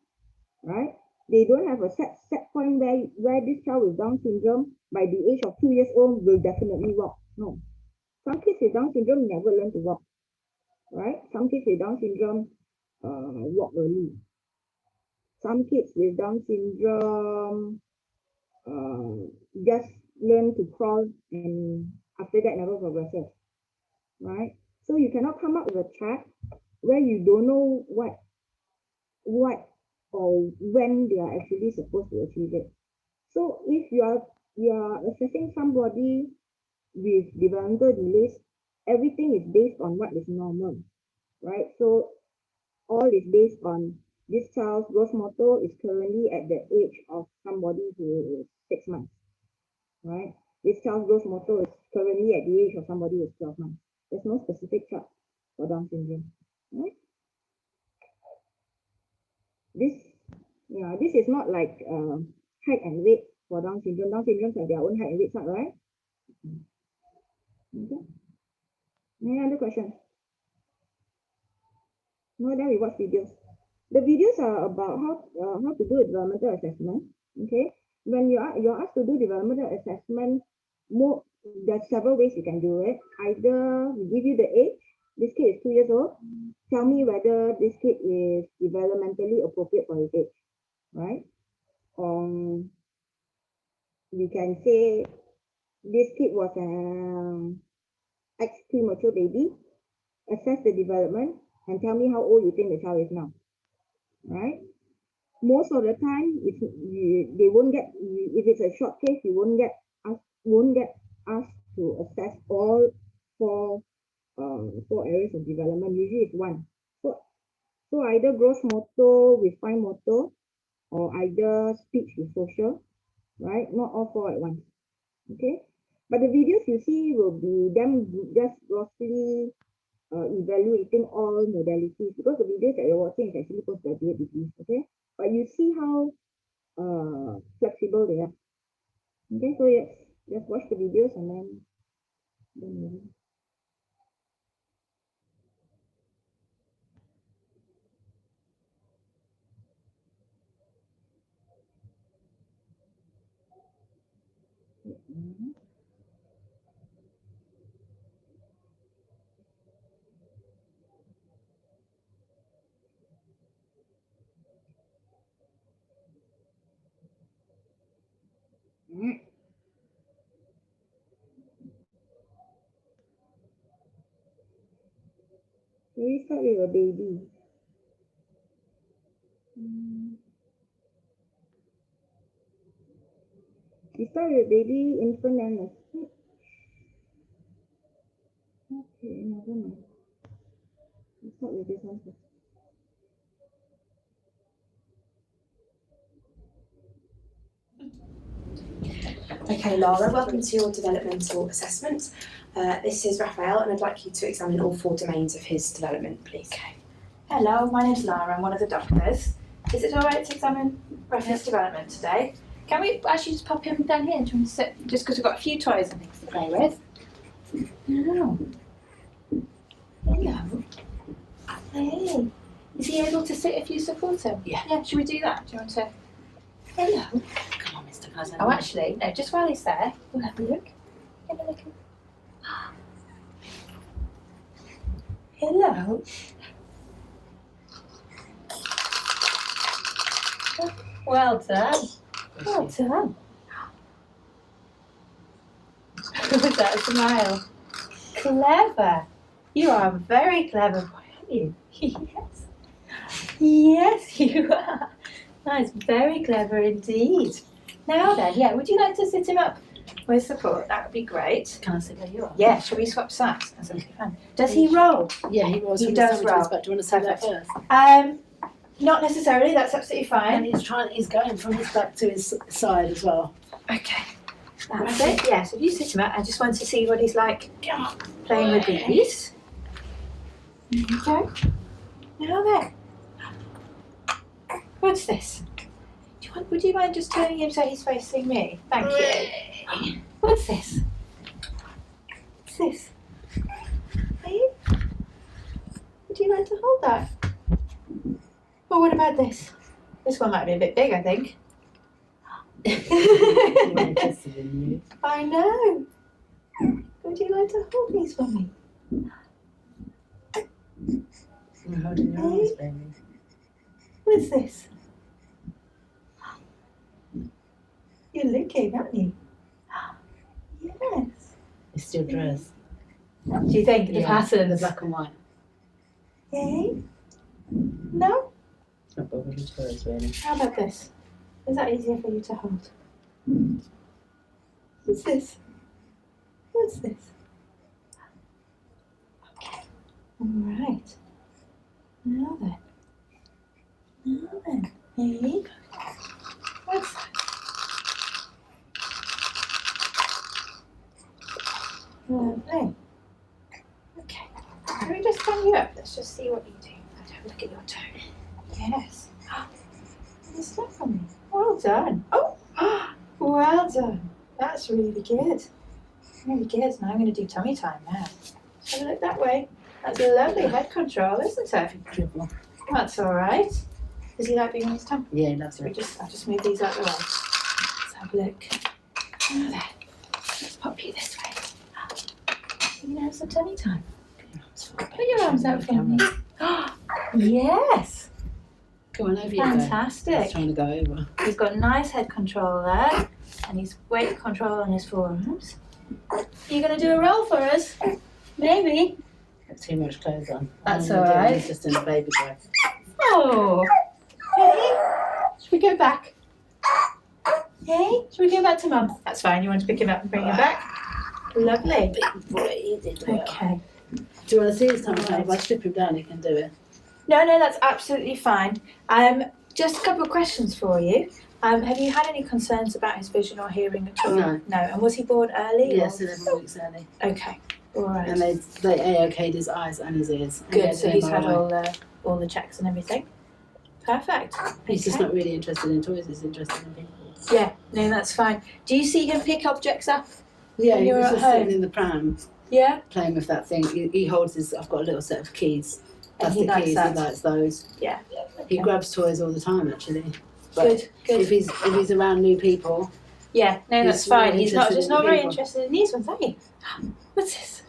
Right? They don't have a set point where this child with Down syndrome by the age of 2 years old will definitely walk. No. Some kids with Down syndrome never learn to walk. Right? Some kids with Down syndrome walk early. Some kids with Down syndrome just learn to crawl and after that never progresses. Right? So you cannot come up with a chart where you don't know what or when they are actually supposed to achieve it. So if you are assessing somebody with developmental delays, everything is based on what is normal, right? So all is based on this child's gross motor is currently at the age of somebody who is 6 months, right? This child's gross motor is currently at the age of somebody who is 12 months. There's no specific chart for Down syndrome, right? This is not like height and weight for Down syndrome. Down syndrome have their own height and weight chart, right? Okay. Any other questions? No, then we watch videos. The videos are about how to do a developmental assessment. Okay. When you're asked to do developmental assessment, there's several ways you can do it. Either we give you the age. This kid is 2 years old. Tell me whether this kid is developmentally appropriate for his age, right? We can say this kid was an ex-premature baby. Assess the development and tell me how old you think the child is now, right? Most of the time, if it's a short case, you won't get asked to assess all four areas of development. Usually it's one. So either gross motor with fine motor, or either speech with social, right? Not all four at once. Okay. But the videos you see will be them just grossly evaluating all modalities, because the videos that you're watching is actually postgraduate degrees. Okay. But you see how flexible they are. Okay. So yes, just watch the videos and then we start with a baby. We start with baby, infant, and a speech. Okay, never mind. Let's start with this one first. Okay, Lara, welcome to your developmental assessment. This is Raphael, and I'd like you to examine all 4 domains of his development, please. Okay. Hello, my name's Lara. I'm one of the doctors. Is it all right to examine Ruffy's development today? Can we actually just pop him down here and try and sit, just because we've got a few toys and things to play with? No. Hello. Hey. Is he able to sit if you support him? Yeah. Yeah, should we do that? Do you want to? Hello. Come on, Mr. Cousin. Oh, actually, no, just while he's there, we'll have a look. Have a look. Hello. Well done. Well done. With that smile. Clever. You are a very clever boy, aren't you? Yes. Yes, you are. That is very clever indeed. Now then, yeah, would you like to sit him up with support? That would be great. Can I sit where you are? Yeah, shall we swap sides? That's okay, fine. Does he roll? Yeah, he rolls. He from does his tummy to his roll. back. Do you want to say that Perfect. first? Not necessarily, that's absolutely And fine. he's going from his back to his side as well. Okay. That's it. Yeah, so if you sit him up, I just want to see what he's like playing with these. Okay. Now then. What's this? Would you mind just turning him so he's facing me? Thank you. What's this? What's this? Are you? Would you like to hold that? Or what about this? This one might be a bit big, I think. I know. Would you like to hold these for me? You're holding your arms, baby. What's this? You're looking, aren't you? Yes. It's your dress. Do you think the The patterns? black and white. Eh? No? It's not bothered with toys, really. How about this? Is that easier for you to hold? What's this? What's this? Okay. All right. Now then. Now then. Hey. What's that? Lovely. Okay. Can we just stand you up? Let's just see what you do. Let's have a look at your toe. Yes. You stuck on me. Well done. Oh, well done. That's really good. Really good. Now I'm going to do tummy time now. Have a look that way. That's a lovely head control, isn't it? That's all right. Does he like being on his tongue? Yeah, he loves it. I'll just move these out the way. Let's have a look. Now then. Let's pop you this way. You can have some tummy time. Put your arms out for me. Yes. Go on, over you go. Fantastic. He's trying to go over. He's got nice head control there, and he's weight control on his forearms. Are you going to do a roll for us? Maybe. Got too much clothes on. That's I'm all gonna do it. right. He's just in a baby dress. Oh. Hey. Should we go back? Hey. Should we go back to Mum? That's fine. You want to pick him up and bring him back? Lovely. Big boy, he did well. Okay. Do you want to see his tummy time? If I strip him down, he can do it. No, that's absolutely fine. Just a couple of questions for you. Have you had any concerns about his vision or hearing at all? No. No. And was he born early? Yes, or? 11 weeks early. Okay. All right. And they A-okayed his eyes and his ears. And he Good. So an he's had MRI. all the checks and everything. Perfect. He's just Okay. not really interested in toys, he's interested in people. Yeah. No, that's fine. Do you see him pick objects up? Yeah, When he you're was at just home? sitting in the pram Yeah. playing with that thing. He holds his, I've got a little set of keys. And he Plastic likes keys, that. he likes those. Yeah. He Okay. grabs toys all the time, actually. But Good. Good. if he's around new people, Yeah. No, he's that's fine. really He's not interested just in not very people. interested in these ones, are you? What's this?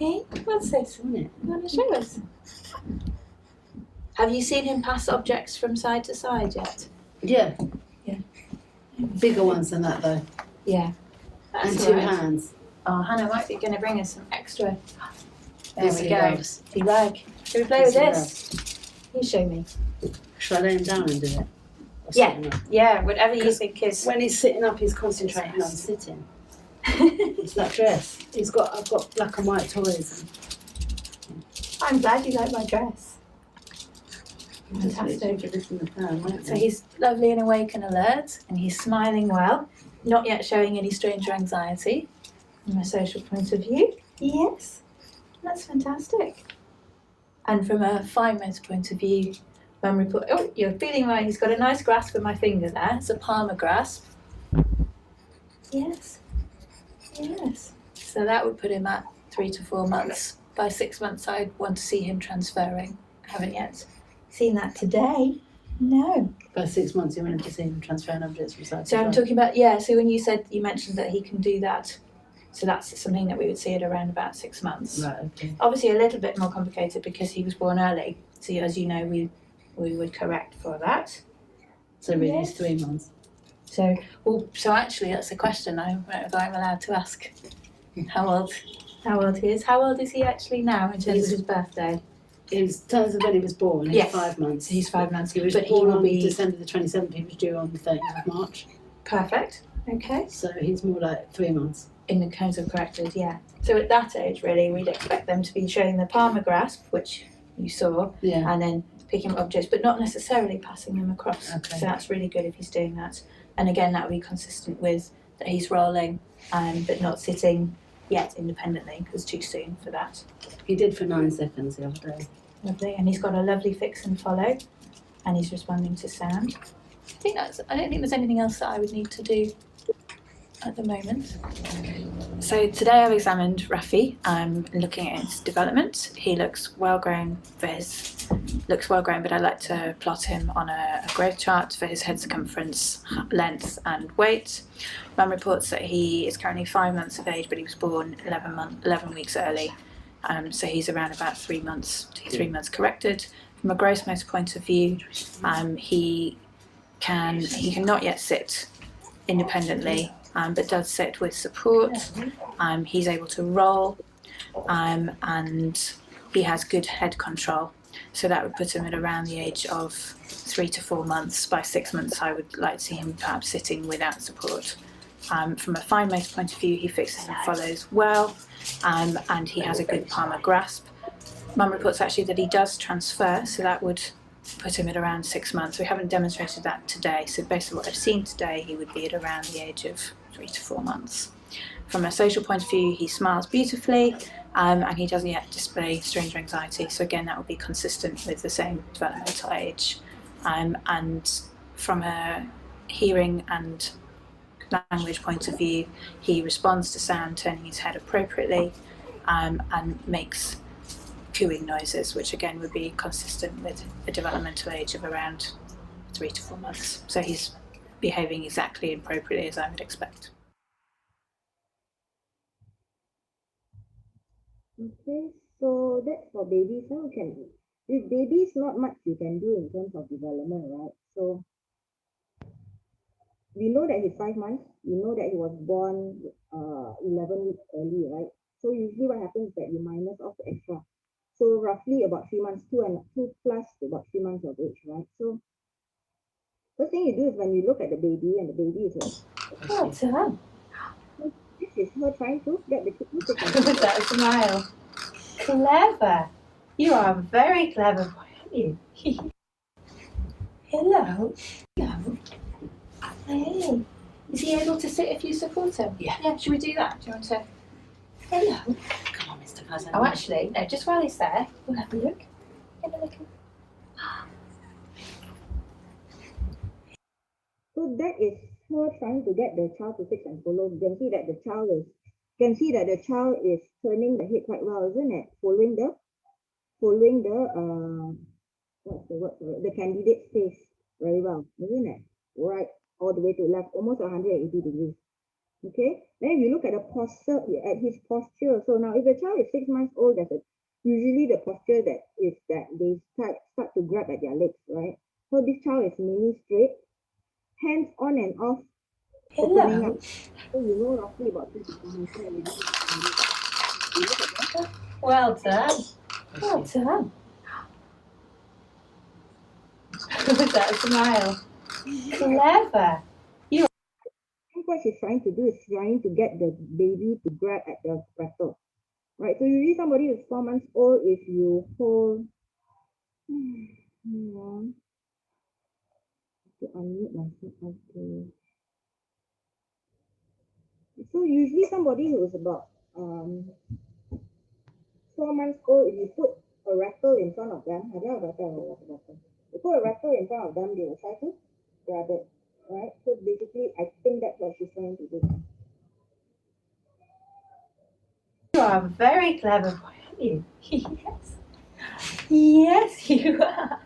Hey, what's this? isn't it? You want to show us? Have you seen him pass objects from side to side yet? Yeah. Yeah. Bigger ones than that, though. Yeah. That's And all two right. hands. Oh, Hannah might be going to bring us some extra. There This we he go. loves. Tea rag. Should we play with This he this? You show me. Shall I lay him down and do it? Or Yeah. sit him up? Yeah, whatever you 'Cause think is. When he's sitting up, he's concentrating on sitting. It's that dress. I've got black and white toys. I'm glad you like my dress. Fantastic. Put this in the pan, won't So you? he's lovely and awake and alert, and he's smiling well, not yet showing any strange or anxiety from a social point of view. Yes, that's fantastic. And from a fine motor point of view, Mum report. Oh, you're feeling right. He's got a nice grasp of my finger there. It's a palmar grasp. Yes. Yes. So that would put him at 3 to 4 months. By 6 months, I'd want to see him transferring. I haven't yet seen that today. No. By 6 months, you wanted to see him transferring objects from side to So I'm side. talking about, yeah, so when you mentioned that he can do that, so that's something that we would see at around about 6 months. Right, okay. Obviously a little bit more complicated because he was born early. So as you know, we would correct for that. So really Yes. it's 3 months. So actually that's a question I'm allowed to ask. How old he is. How old is he actually now in terms of his birthday? In terms of when he was born, he's Yes. 5 months. So he's 5 months. He was But he born will on be December the 27th, he was due on the 30th of March. perfect. Okay. So he's more like 3 months. In the terms of corrected, yeah. So at that age, really, we'd expect them to be showing the palmar grasp, which you saw, Yeah. and then picking up objects, but not necessarily passing them across. Okay. So that's really good if he's doing that. And again, that would be consistent with that he's rolling, but not sitting yet independently, because too soon for that. He did for 9 seconds the other day. Lovely. And he's got a lovely fix and follow, and he's responding to sound. I don't think there's anything else that I would need to do at the moment. So today I've examined Rafi, looking at his development. He looks well grown but I'd like to plot him on a growth chart for his head circumference, length and weight. Mum reports that he is currently 5 months of age, but he was born 11 weeks early. So he's around about 3 months corrected. From a gross motor point of view, he cannot yet sit independently, but does sit with support. He's able to roll, and he has good head control. So that would put him at around the age of 3 to 4 months. By 6 months, I would like to see him perhaps sitting without support. From a fine motor point of view, he fixes and follows well, and he has a good palmar grasp. Mum reports actually that he does transfer, so that would put him at around 6 months. We haven't demonstrated that today, so based on what I've seen today, he would be at around the age of 3 to 4 months. From a social point of view, he smiles beautifully, and he doesn't yet display stranger anxiety. So again, that would be consistent with the same developmental age. And from a hearing and language point of view, he responds to sound, turning his head appropriately, and makes cooing noises, which again would be consistent with a developmental age of around 3 to 4 months. So he's behaving exactly and appropriately as I would expect. Okay, so that's for babies. With babies, not much you can do in terms of development, right? So we know that he's 5 months. We know that he was born 11 weeks early, right? So usually what happens is that you minus off the extra. So roughly about 3 months, 2 plus to about 3 months of age, right? So first thing you do is when you look at the baby, and the baby is like, Oh, done. this is her trying to get the kidney to With that smile. Clever. You are a very clever boy, aren't you? Hello. Hello. Hey. Is he able to sit if you support him? Yeah. Yeah, should we do that? Do you want to? Hello. Come on, Mr. Cousin. Oh, actually, no, just while he's there, we'll have a look. Have a look. So that is her trying to get the child to sit and follow. You can see that the child is turning the head quite well, isn't it? Following the what's the word for it? The candidate's face very well, isn't it? Right, all the way to left, almost 180 degrees. Okay. Then if you look at the posture, at his posture. So now, if the child is 6 months old, usually the posture that is that they start to grab at their legs, right? So this child is mini straight, hands on and off, opening up. So you know roughly about 2 to 4 months. So you look at that. Well done. Well done. With that smile. Clever. What she's trying to do is trying to get the baby to grab at the rattle. Right, so usually somebody who's 4 months old, if you hold, hang on, to unmute myself, okay. So usually somebody who is about 4 months old, if you put a rattle in front of them, have you ever rattle? You put a wrapper in front of them, they will try to grab it, right? So basically, I think that's what she's trying to do. You are a very clever boy, aren't you? Yes. Yes, you are.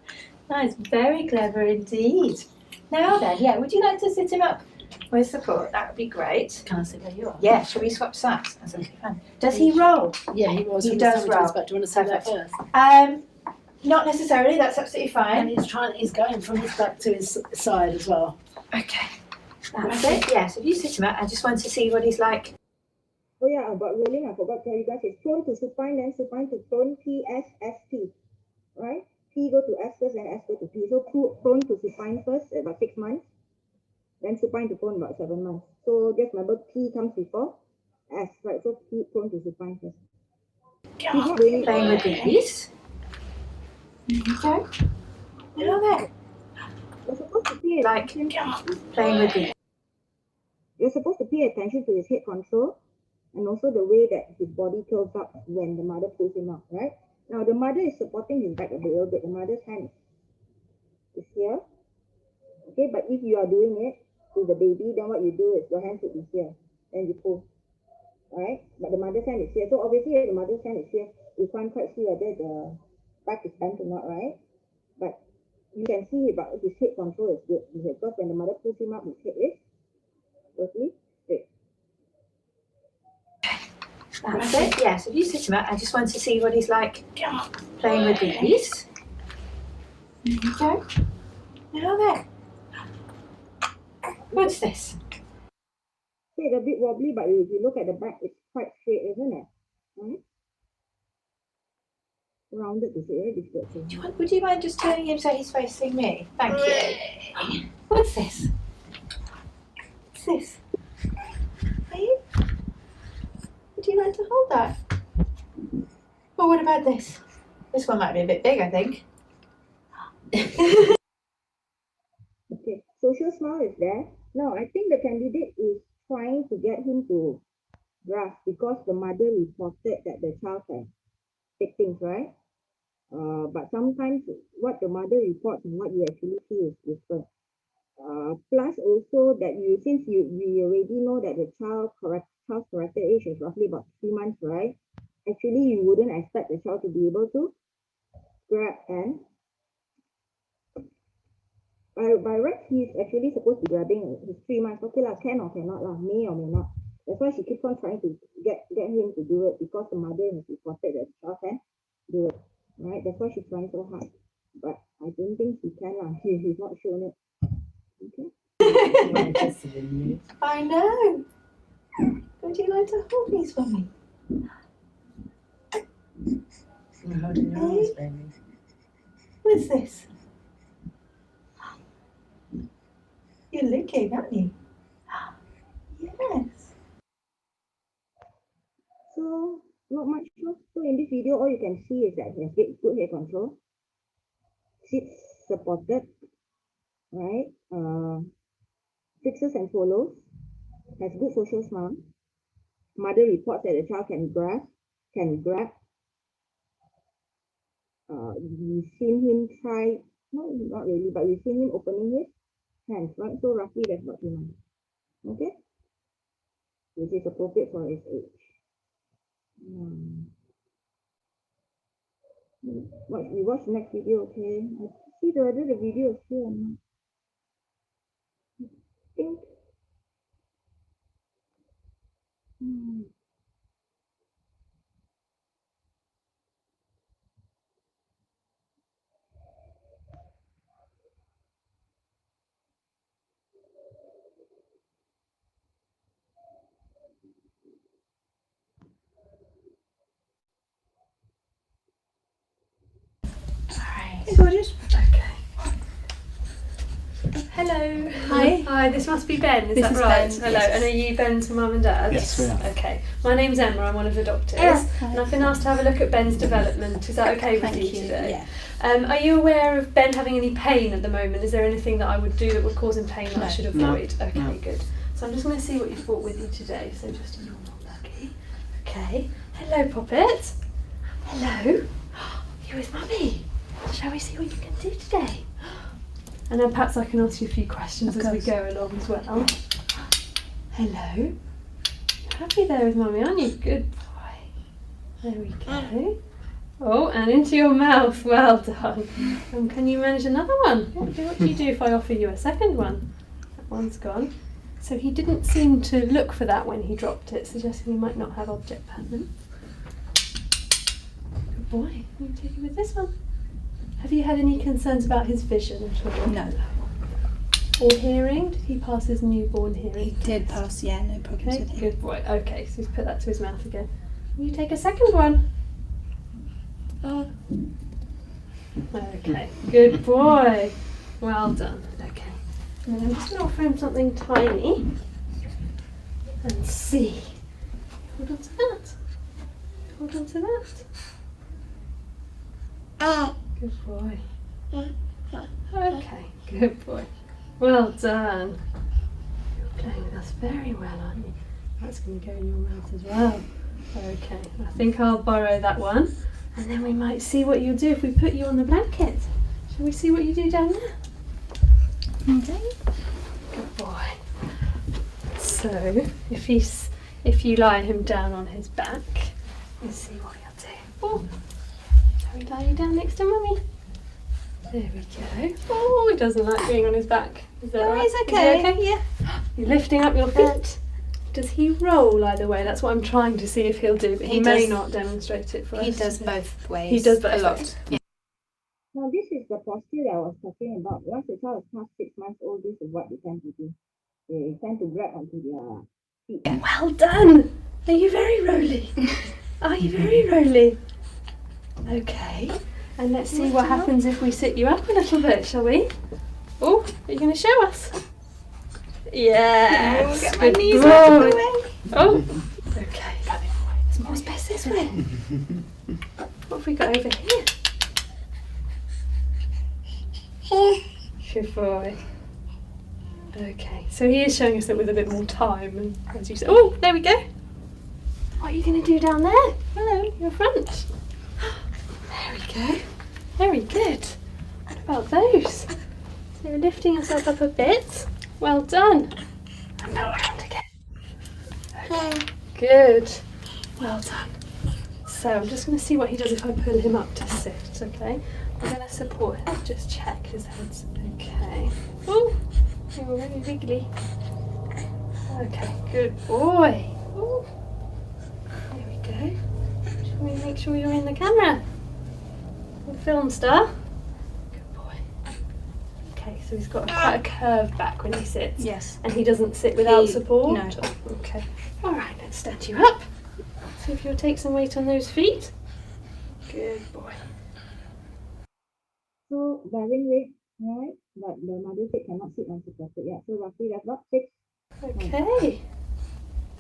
That's very clever indeed. Now then, yeah, would you like to sit him up with support? That would be great. Can I sit where you are? Yeah, shall we swap sides? That's okay, fine. Does he roll? Yeah, he was. He from does the sandwiches, roll. but do you want to say that Perfect. first? Not necessarily, that's absolutely And fine. he's going from his back to his side as well. Okay. That's it. Yeah, so if you sit him up, I just want to see what he's like. Oh yeah, about rolling, I forgot to tell you guys, it's prone to supine, then supine to prone, P, S, S, T, right? P go to S first, and S go to P. So prone to supine first, about 6 months, then supine to prone about 7 months. So just remember, P comes before S, right? So P prone to supine first. He's not doing it Playing with these. Okay. Now then, You're supposed to pay like attention. playing with these. You're supposed to pay attention to his head control and also the way that his body tilts up when the mother pulls him up, right? Now the mother is supporting his back a little bit. The mother's hand is here. Okay, but if you are doing it to the baby, then what you do is your hand should be here. Then you pull. Alright? But the mother's hand is here. So obviously if the mother's hand is here, you can't quite see whether the back is bent or not, right? But you can see about his head control is good. Because when the mother pulls him up, his head is totally straight. That's it. Yeah, so if you sit him up, I just want to see what he's like playing with these. Okay. Now then. What's this? It's a bit wobbly, but if you look at the back, it's quite straight, isn't it? Right? Rounded to say, very difficult to. Would you mind just turning him so he's facing me? Thank you. What's this? What's this? Are you? Would you like to hold that? Or what about this? This one might be a bit big, I think. Okay, social smile is there. Now, I think the candidate is trying to get him to grasp because the mother reported that the child can take things, right? But sometimes what the mother reports and what you actually see is different. Plus also that we already know that the child's corrected age is roughly about 3 months, right? Actually, you wouldn't expect the child to be able to grab and by right, he's actually supposed to be grabbing his 3 months. Okay lah, can or cannot lah, may or may not. That's why she keeps on trying to get him to do it because the mother has reported that the child can do it, right? That's why she's trying so hard. But I don't think he can lah. He's not shown it. Okay. I know. Would you like to hold these for me? You're holding your arms, baby. What's this? You're looking, aren't you? Yes. So not much. So in this video, all you can see is that he has good head control. Sits supported, right? Fixes and follows. Has good social smile. Mother reports that the child can grab. We've seen him try, no, not really, but we've seen him opening his hands, right? So roughly that's about 2 months. Okay? Which is appropriate for his age. We watch the next video, okay? I see whether the video is here or not. I think. Hey, gorgeous. Okay. Hello. Hi. Hi, this must be Ben, is This that is right? Ben, Hello, yes. and are you Ben's mum and dad? Yes, we are. Okay. My name's Emma, I'm one of the doctors. Hi. And I've been asked to have a look at Ben's development. Is that okay with Thank you you. today? Yeah. Are you aware of Ben having any pain at the moment? Is there anything that I would do that would cause him pain that I No. should No. avoid? Okay, No. good. So I'm just going to see what you've brought with you today. So just a normal lucky. Okay. Hello, Poppet. Hello. You with Mummy? Shall we see what you can do today? And then perhaps I can ask you a few questions Of as we course. go along as well. Hello. You're happy there with Mummy, aren't you? Good boy. There we go. Oh, and into your mouth. Well done. Can you manage another one? What do you do if I offer you a second one? That one's gone. So he didn't seem to look for that when he dropped it, suggesting he might not have object pattern. Good boy. You take it with this one. Have you had any concerns about his vision at all? No. Or hearing? Did he pass his newborn hearing? He did pass, yeah, no problems Okay, with him. good boy. Okay, so he's put that to his mouth again. Will you take a second one? Okay, good boy. Well done. Okay. And then I'm just going to offer him something tiny and see. Hold on to that. Hold on to that. Good boy. Okay, good boy. Well done. You're playing with us very well, aren't you? That's going to go in your mouth as well. Okay, I think I'll borrow that one. And then we might see what you'll do if we put you on the blanket. Shall we see what you do down there? Okay. Good boy. So, if you lie him down on his back, let's see what he'll do. Oh, shall we lie you down next to Mummy? There we go. Oh, he doesn't like being on his back. Is that right? He's okay. Is he okay? Yeah. You're lifting up your feet. Does he roll either way? That's what I'm trying to see if he'll do, but he may does- not demonstrate it for us. He does both ways. He does both a lot. ways. Yeah. Now, this is the posture that I was talking about. Once the child is past 6 months old, this is what they tend to do. They tend to grab onto their feet. Well done! Are you very roly? Are you very roly? Okay. And let's see what happens if we sit you up a little bit, shall we? Oh, are you going to show us? Yes. Get my good knees boy. out of the way. Oh, okay. It's more space this way. What have we got over here? Good boy. Okay, so he is showing us that with a bit more time, and as you said, oh, there we go. What are you going to do down there? Hello, your front. There we go. Very good. What about those? So you're lifting yourself up a bit. Well done. And now around again. Okay. Good. Well done. So I'm just going to see what he does if I pull him up to sit, okay? I'm going to support him, just check his head's okay. Oh, you're really wiggly. Okay, good boy. Ooh. There we go. Shall we make sure you're in the camera? The film star. Good boy. Okay, so he's got quite a curved back when he sits. Yes. And he doesn't sit without He- support? no. Okay. All right, let's stand you up. See if you'll take some weight on those feet. Good boy. So, bearing weight, right? But the mother's head cannot sit unsupported. Yeah, so roughly that's about 6. Okay.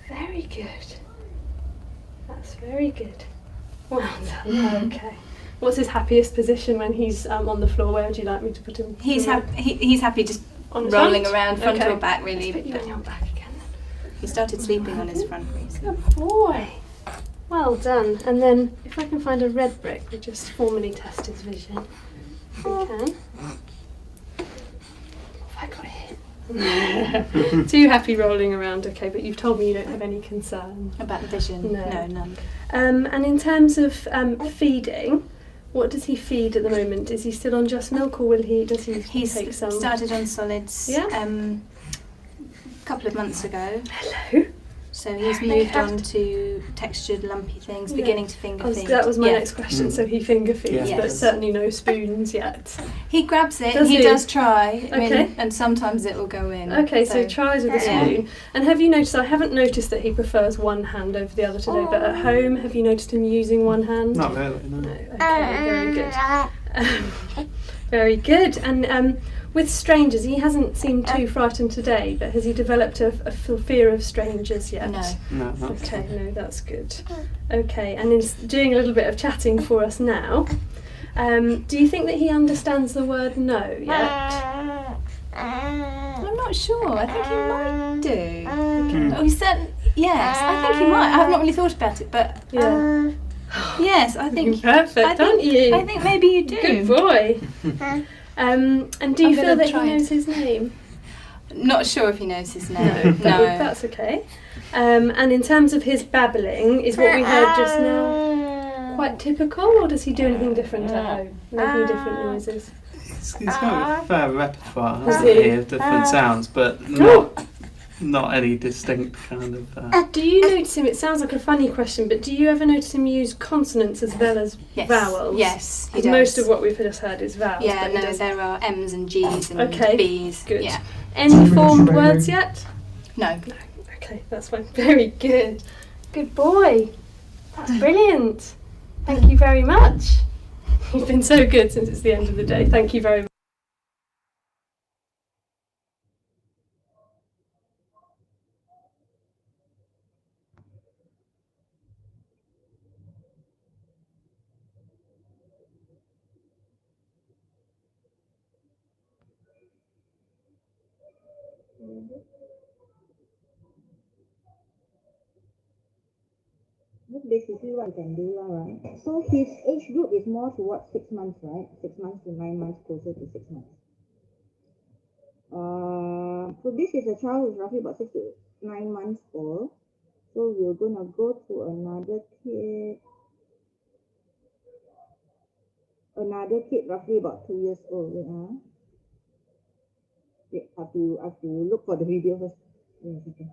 Very good. That's very good. Well done. Okay. What's his happiest position when he's on the floor? Where would you like me to put him? He's happy just On his rolling front? around front Okay. or back really. Let's put you but on your back again. he started sleeping on his front recently. Good boy. Well done. And then if I can find a red brick, we just formally test his vision. If we can. Have I got it? Too happy rolling around, okay, but you've told me you don't have any concern. About the vision? No. No, none. And in terms of feeding, what does he feed at the moment? Is he still on just milk, or does he He's take some? started on solids Yeah. a couple of months ago. Hello. So he's Very moved good. on to textured lumpy things, Yeah. beginning to finger feed. That was my Yeah. next question. So he finger feeds, Yeah. but Yes. certainly no spoons yet. He grabs it, Does he he? does try, I mean, Okay. and sometimes it will go in. Okay, so he tries with a Yeah. spoon. And have you noticed, I haven't noticed that he prefers one hand over the other today, but at home, have you noticed him using one hand? Not really, no. No, okay, very good. Very good. And with strangers, he hasn't seemed too frightened today, but has he developed a fear of strangers yet? No. No, not Okay, no, that's good. Okay, and he's doing a little bit of chatting for us now. Do you think that he understands the word no yet? I'm not sure. I think he might do. Oh, he said yes. I think he might. I have not really thought about it, but yes, I think. Perfect, I think, aren't you? I think maybe you do. Good boy. And do you I'm feel gonna that he try knows his name? Not sure if he knows his name. No, that's okay. And in terms of his babbling, is what we heard just now quite typical, or does he do anything different at home? Making different noises? He's got a fair repertoire, Has hasn't he? he, of different sounds, but not any distinct kind of... Do you notice him, it sounds like a funny question, but do you ever notice him use consonants as well as vowels? Yes, he 'Cause does. most of what we've just heard is vowels. Yeah, but he no, does- there are M's and G's and Okay, B's. good. Yeah. Any formed words yet? No. Okay, that's fine. Very good. Good boy. That's brilliant. Thank you very much. You've been so good since it's the end of the day. Thank you very much. That's basically what I can do, right? So his age group is more towards 6 months, right? 6 months to 9 months, closer to 6 months. So this is a child who's roughly about 6 to 9 months old. So we're gonna go to another kid roughly about 2 years old. Wait, I have to look for the video first. Wait a second.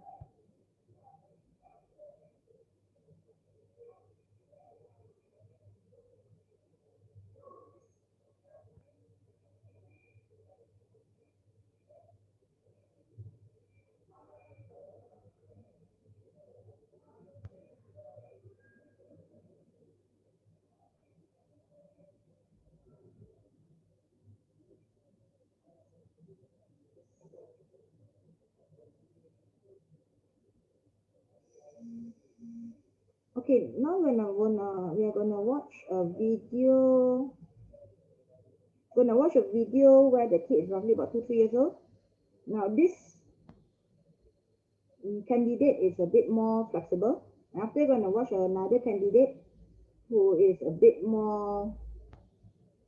Okay, now we are gonna watch a video. Gonna watch a video where the kid is roughly about 2-3 years old. Now this candidate is a bit more flexible. After, we're gonna watch another candidate who is a bit more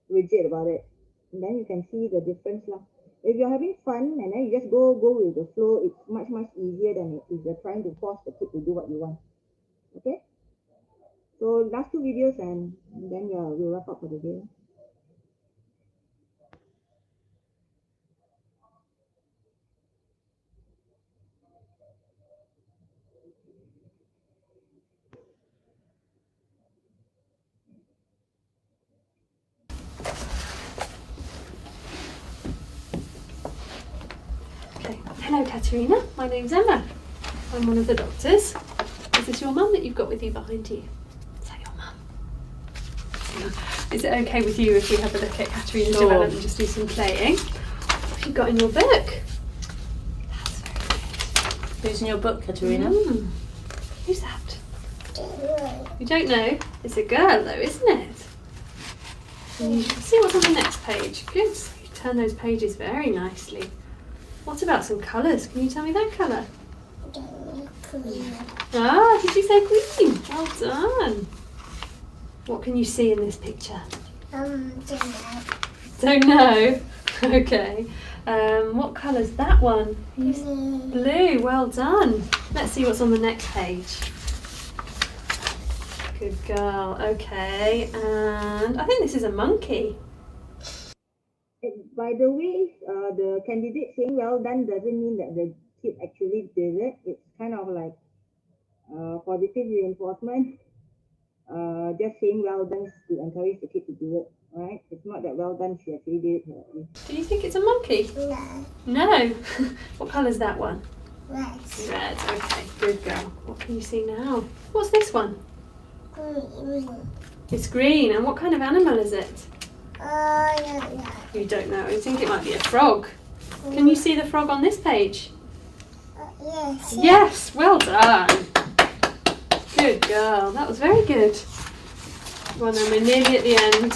rigid about it. And then you can see the difference lah. If you're having fun and then you just go with the flow, it's much easier than if you're trying to force the kid to do what you want. Okay? So last 2 videos and then we'll wrap up for the day. Okay. Hello, Katerina. My name's Emma. I'm one of the doctors. Is this your mum that you've got with you behind you? Is that your mum? Is it okay with you if we have a look at Katerina's Sure. development and just do some playing? What have you got in your book? Who's in your book, Katerina? Who's that? You don't know? It's a girl though, isn't it? And you can see what's on the next page. Good. You turn those pages very nicely. What about some colours? Can you tell me that colour? Ah, did you say green? Well done. What can you see in this picture? Don't know. Okay. What colour's that one? Blue. Well done. Let's see what's on the next page. Good girl. Okay. And I think this is a monkey. By the way, the candidate saying well done doesn't mean that the kid actually did it. It's kind of like positive reinforcement. Just saying well done to encourage the kid to do it, right? It's not that well done, she actually did it. Do you think it's a monkey? No. What colour's that one? Red. Red. Okay. Good girl. What can you see now? What's this one? Green. It's green. And what kind of animal is it? I don't know. You don't know. I think it might be a frog. Can you see the frog on this page? Yes. Yes, well done. Good girl. That was very good. Well then, we're nearly at the end.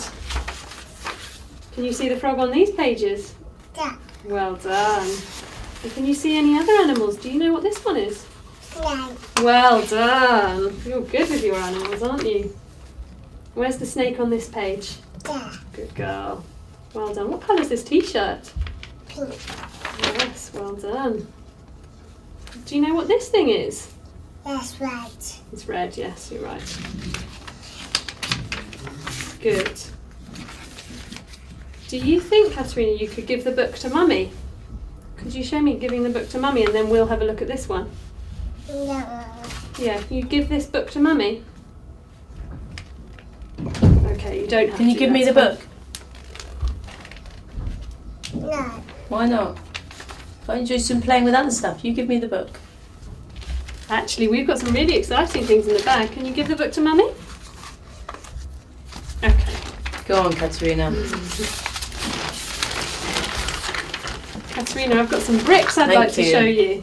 Can you see the frog on these pages? Yeah. Well done. And can you see any other animals? Do you know what this one is? No. Well done. You're good with your animals, aren't you? Where's the snake on this page? Yeah. Good girl. Well done. What colour is this t-shirt? Pink. Yes, well done. Do you know what this thing is? That's red. It's red, yes, you're right. Good. Do you think, Katerina, you could give the book to Mummy? Could you show me giving the book to Mummy and then we'll have a look at this one? No. Yeah, you give this book to Mummy? Okay, you don't have Can you to, give me the that's book? No. Why not? Can't you do some playing with other stuff? You give me the book. Actually, we've got some really exciting things in the bag. Can you give the book to Mummy? Okay. Go on, Katerina. Katerina, I've got some bricks I'd like to show you.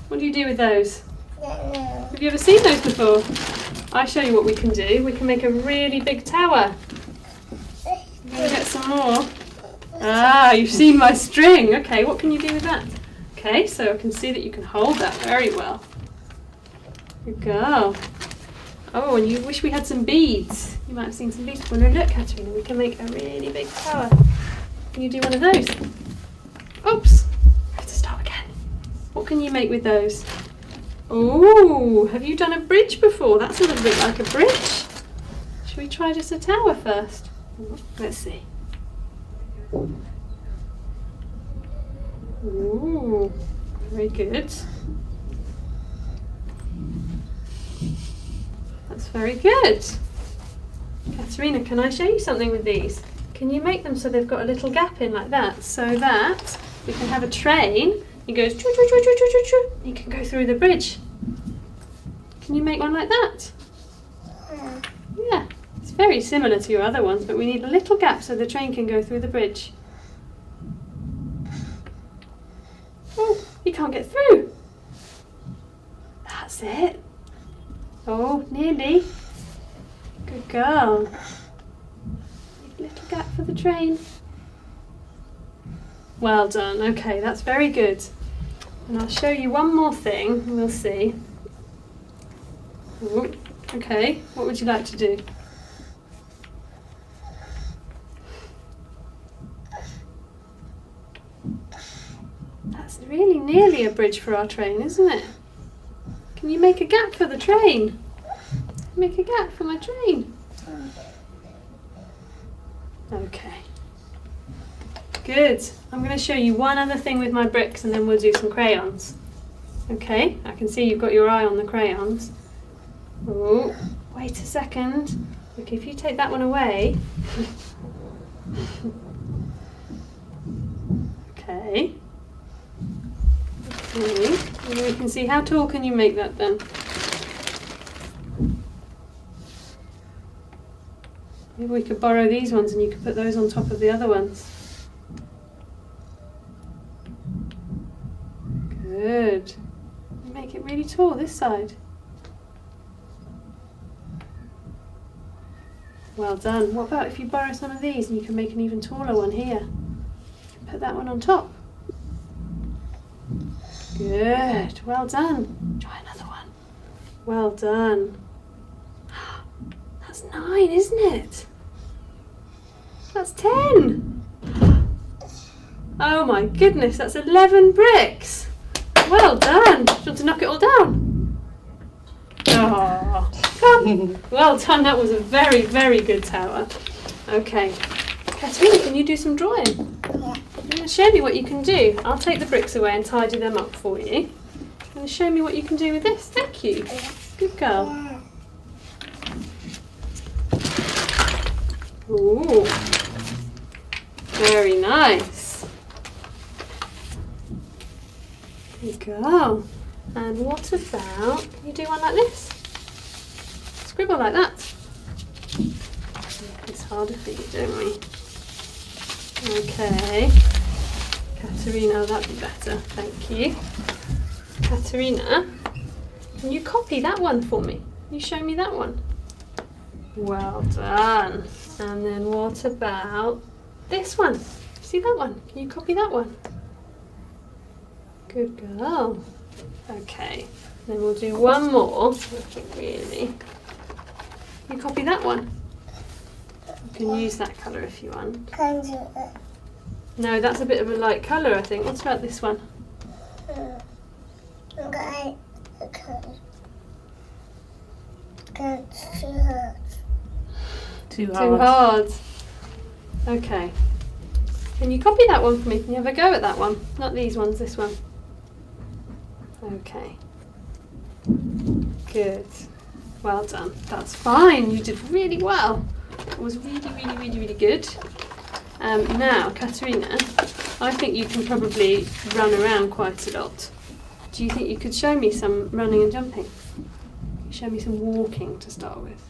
What do you do with those? No. Have you ever seen those before? I'll show you what we can do. We can make a really big tower. I'm going to get some more. Ah, you've seen my string. Okay, what can you do with that? Okay, so I can see that you can hold that very well. Good girl. Oh, and you wish we had some beads. You might have seen some beads before. No, look, Katerina, we can make a really big tower. Can you do one of those? Oops. I have to start again. What can you make with those? Oh, have you done a bridge before? That's a little bit like a bridge. Should we try just a tower first? Let's see. Ooh, very good. That's very good. Katerina, can I show you something with these? Can you make them so they've got a little gap in like that, so that we can have a train? It goes choo choo choo choo choo choo choo. You can go through the bridge. Can you make one like that? Yeah, it's very similar to your other ones, but we need a little gap so the train can go through the bridge. Oh, you can't get through. That's it. Oh, nearly. Good girl. Need a little gap for the train. Well done. Okay, that's very good. And I'll show you one more thing. We'll see. Ooh, okay, what would you like to do? That's really nearly a bridge for our train, isn't it? Can you make a gap for the train? Make a gap for my train. Okay. Good. I'm going to show you one other thing with my bricks and then we'll do some crayons. Okay, I can see you've got your eye on the crayons. Oh, wait a second. Look, if you take that one away. Okay. Okay, and we can see how tall can you make that then? Maybe we could borrow these ones and you could put those on top of the other ones. Good. Make it really tall this side. Well done. What about if you borrow some of these and you can make an even taller one here? Put that one on top. Good. Well done. Try another one. Well done. That's 9, isn't it? That's 10. Oh my goodness, that's 11 bricks. Well done. Do you want to knock it all down? Oh, come. Well done, that was a very, very good tower. Okay. Katerina, can you do some drawing? Yeah. You're going to show me what you can do. I'll take the bricks away and tidy them up for you. You're going to show me what you can do with this. Thank you. Good girl. Ooh. Very nice. Good girl. And what about, can you do one like this? Scribble like that. It's harder for you, don't we? Okay. Katerina, that'd be better. Thank you. Katerina, can you copy that one for me? Can you show me that one? Well done. And then what about this one? See that one? Can you copy that one? Good girl. Okay. Then we'll do one more. I think really. Can you copy that one? can use that colour if you want. Can't do it. No, that's a bit of a light colour, I think. What about this one? Okay. It's too hard. Too hard. Okay. Can you copy that one for me? Can you have a go at that one? Not these ones, this one. Okay. Good. Well done. That's fine. You did really well. It was really good. Now, Katerina, I think you can probably run around quite a lot. Do you think you could show me some running and jumping? Show me some walking to start with.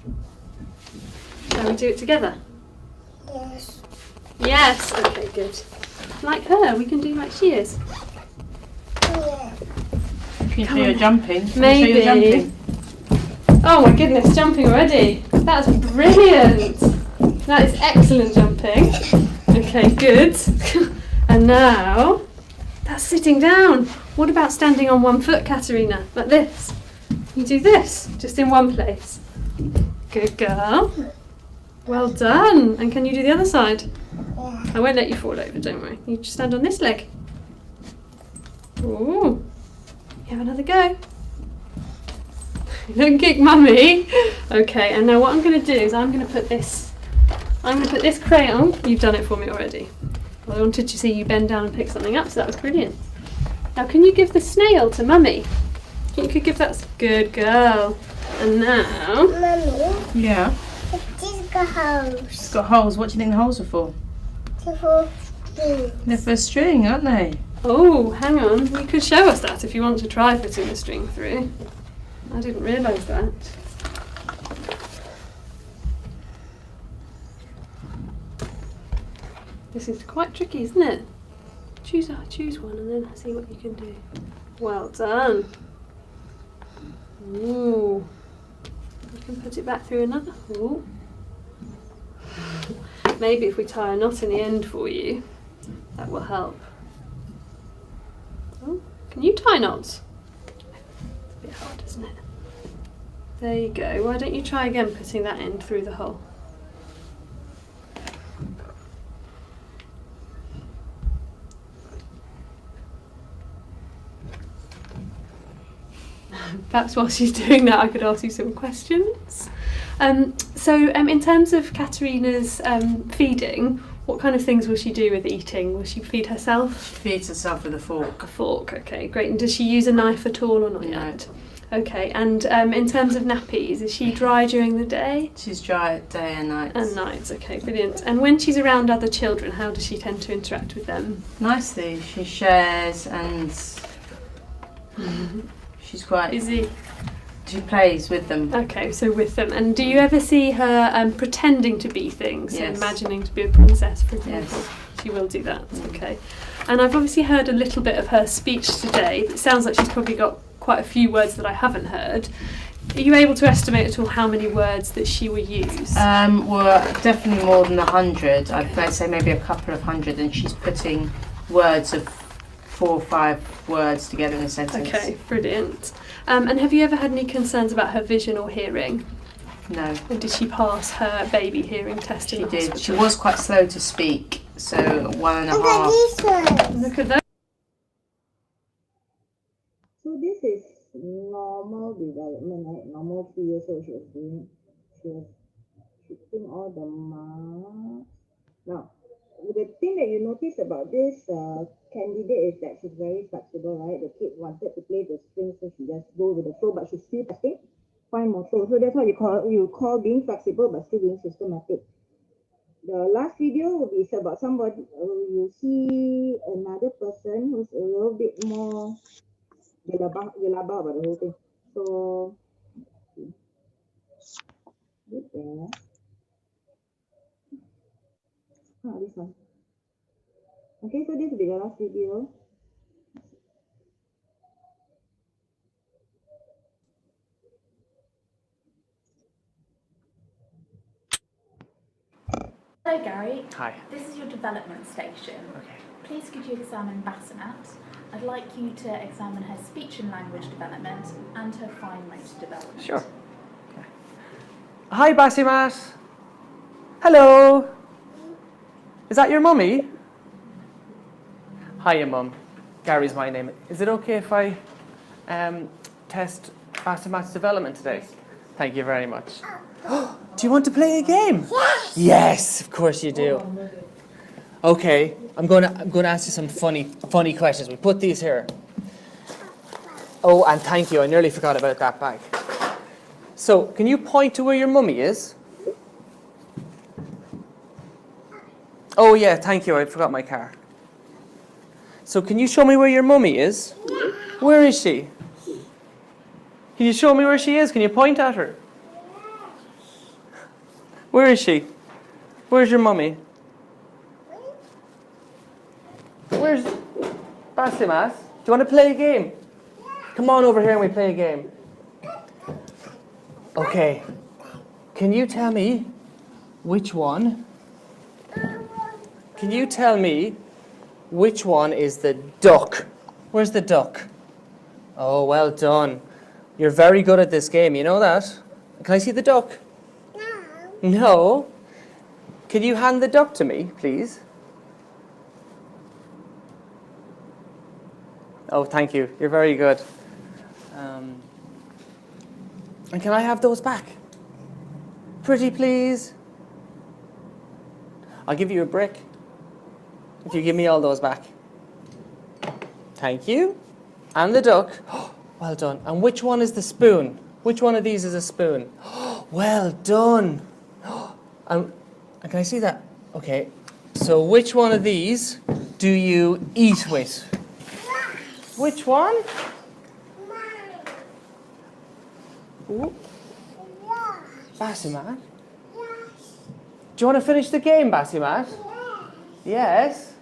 Shall we do it together? Yes. Yes. Okay, good. Like her, we can do like she is. Yeah. Can you show your jumping? Can Maybe. you show your jumping? Oh my goodness, jumping already. That's brilliant. That is excellent jumping. Okay, good. And now, that's sitting down. What about standing on one foot, Katerina? Like this. You do this, just in one place. Good girl. Well done. And can you do the other side? Yeah. I won't let you fall over, don't worry. You just stand on this leg. Ooh. You have another go. Don't kick mummy. Okay, and now what I'm going to do is I'm going to put this crayon. You've done it for me already. I wanted to see you bend down and pick something up, so that was brilliant. Now can you give the snail to mummy? You could give that. Good girl. And now. Mummy, Yeah. these got holes. It's got holes. What do you think the holes are for? They're for string. They're for string, aren't they? Oh, hang on. You could show us that if you want to try putting the string through. I didn't realise that. This is quite tricky, isn't it? Choose one and then see what you can do. Well done. Ooh. You can put it back through another. Ooh. Maybe if we tie a knot in the end for you, that will help. Oh, can you tie knots? It's a bit hard, isn't it? There you go. Why don't you try again putting that end through the hole? Perhaps while she's doing that I could ask you some questions. So in terms of Katerina's feeding, what kind of things will she do with eating? Will she feed herself? She feeds herself with a fork. A fork, okay, great. And does she use a knife at all or not yet? Okay, and in terms of nappies, is she dry during the day? She's dry day and night. And nights, okay, brilliant. And when she's around other children, how does she tend to interact with them? Nicely. She shares and she's quite... Busy. She plays with them. Okay, so with them. And do you ever see her pretending to be things? So Yes. imagining to be a princess, for example? Yes. She will do that, okay. And I've obviously heard a little bit of her speech today. It sounds like she's probably got quite a few words that I haven't heard. Are you able to estimate at all how many words that she will use? Well, definitely more than 100. I'd say maybe a couple of hundred, and she's putting words of 4 or 5 words together in a sentence. Okay, brilliant. And have you ever had any concerns about her vision or hearing? No. And did she pass her baby hearing test in the She did. hospital? She was quite slow to speak, so 1.5. Look at these ones. Look at those. So this is normal development, right? Normal 3 years old she was doing. She was shooting all the marks. Now, the thing that you notice about this candidate is that she's very flexible, right? The kid wanted to play the string, so she just go with the flow, but she's still testing fine motor. So that's what you call being flexible, but still being systematic. The last video will be about somebody. You see another person who's a little bit more gelabah about the whole thing. So, good there. This one. Okay, so this will be the last video. Hello Gary. Hi. This is your development station. Okay. Please could you examine Bassimat? I'd like you to examine her speech and language development and her fine motor development. Sure. Okay. Hi, Bassimat. Hello. Is that your mummy? Hiya, Mum. Gary's my name. Is it okay if I test Bastimat's development today? Thank you very much. Do you want to play a game? Yes. Yes, of course you do. Okay, I'm going to ask you some funny questions. We put these here. Oh, and thank you. I nearly forgot about that bag. So, can you point to where your mummy is? Oh yeah, thank you. I forgot my car. So, can you show me where your mummy is? Where is she? Can you show me where she is? Can you point at her? Where is she? Where's your mummy? Where's Basimat? Do you want to play a game? Come on over here and we play a game. Okay. Can you tell me which one? Can you tell me which one is the duck? Where's the duck? Oh, well done. You're very good at this game, you know that? Can I see the duck? No. No? Can you hand the duck to me, please? Oh, thank you. You're very good. And can I have those back? Pretty please. I'll give you a brick if you give me all those back. Thank you. And the duck. Well done. And which one is the spoon? Which one of these is a spoon? Well done. And can I see that? Okay. So which one of these do you eat with? Which one? Ooh. Basimat? Do you want to finish the game, Basimat? Yes.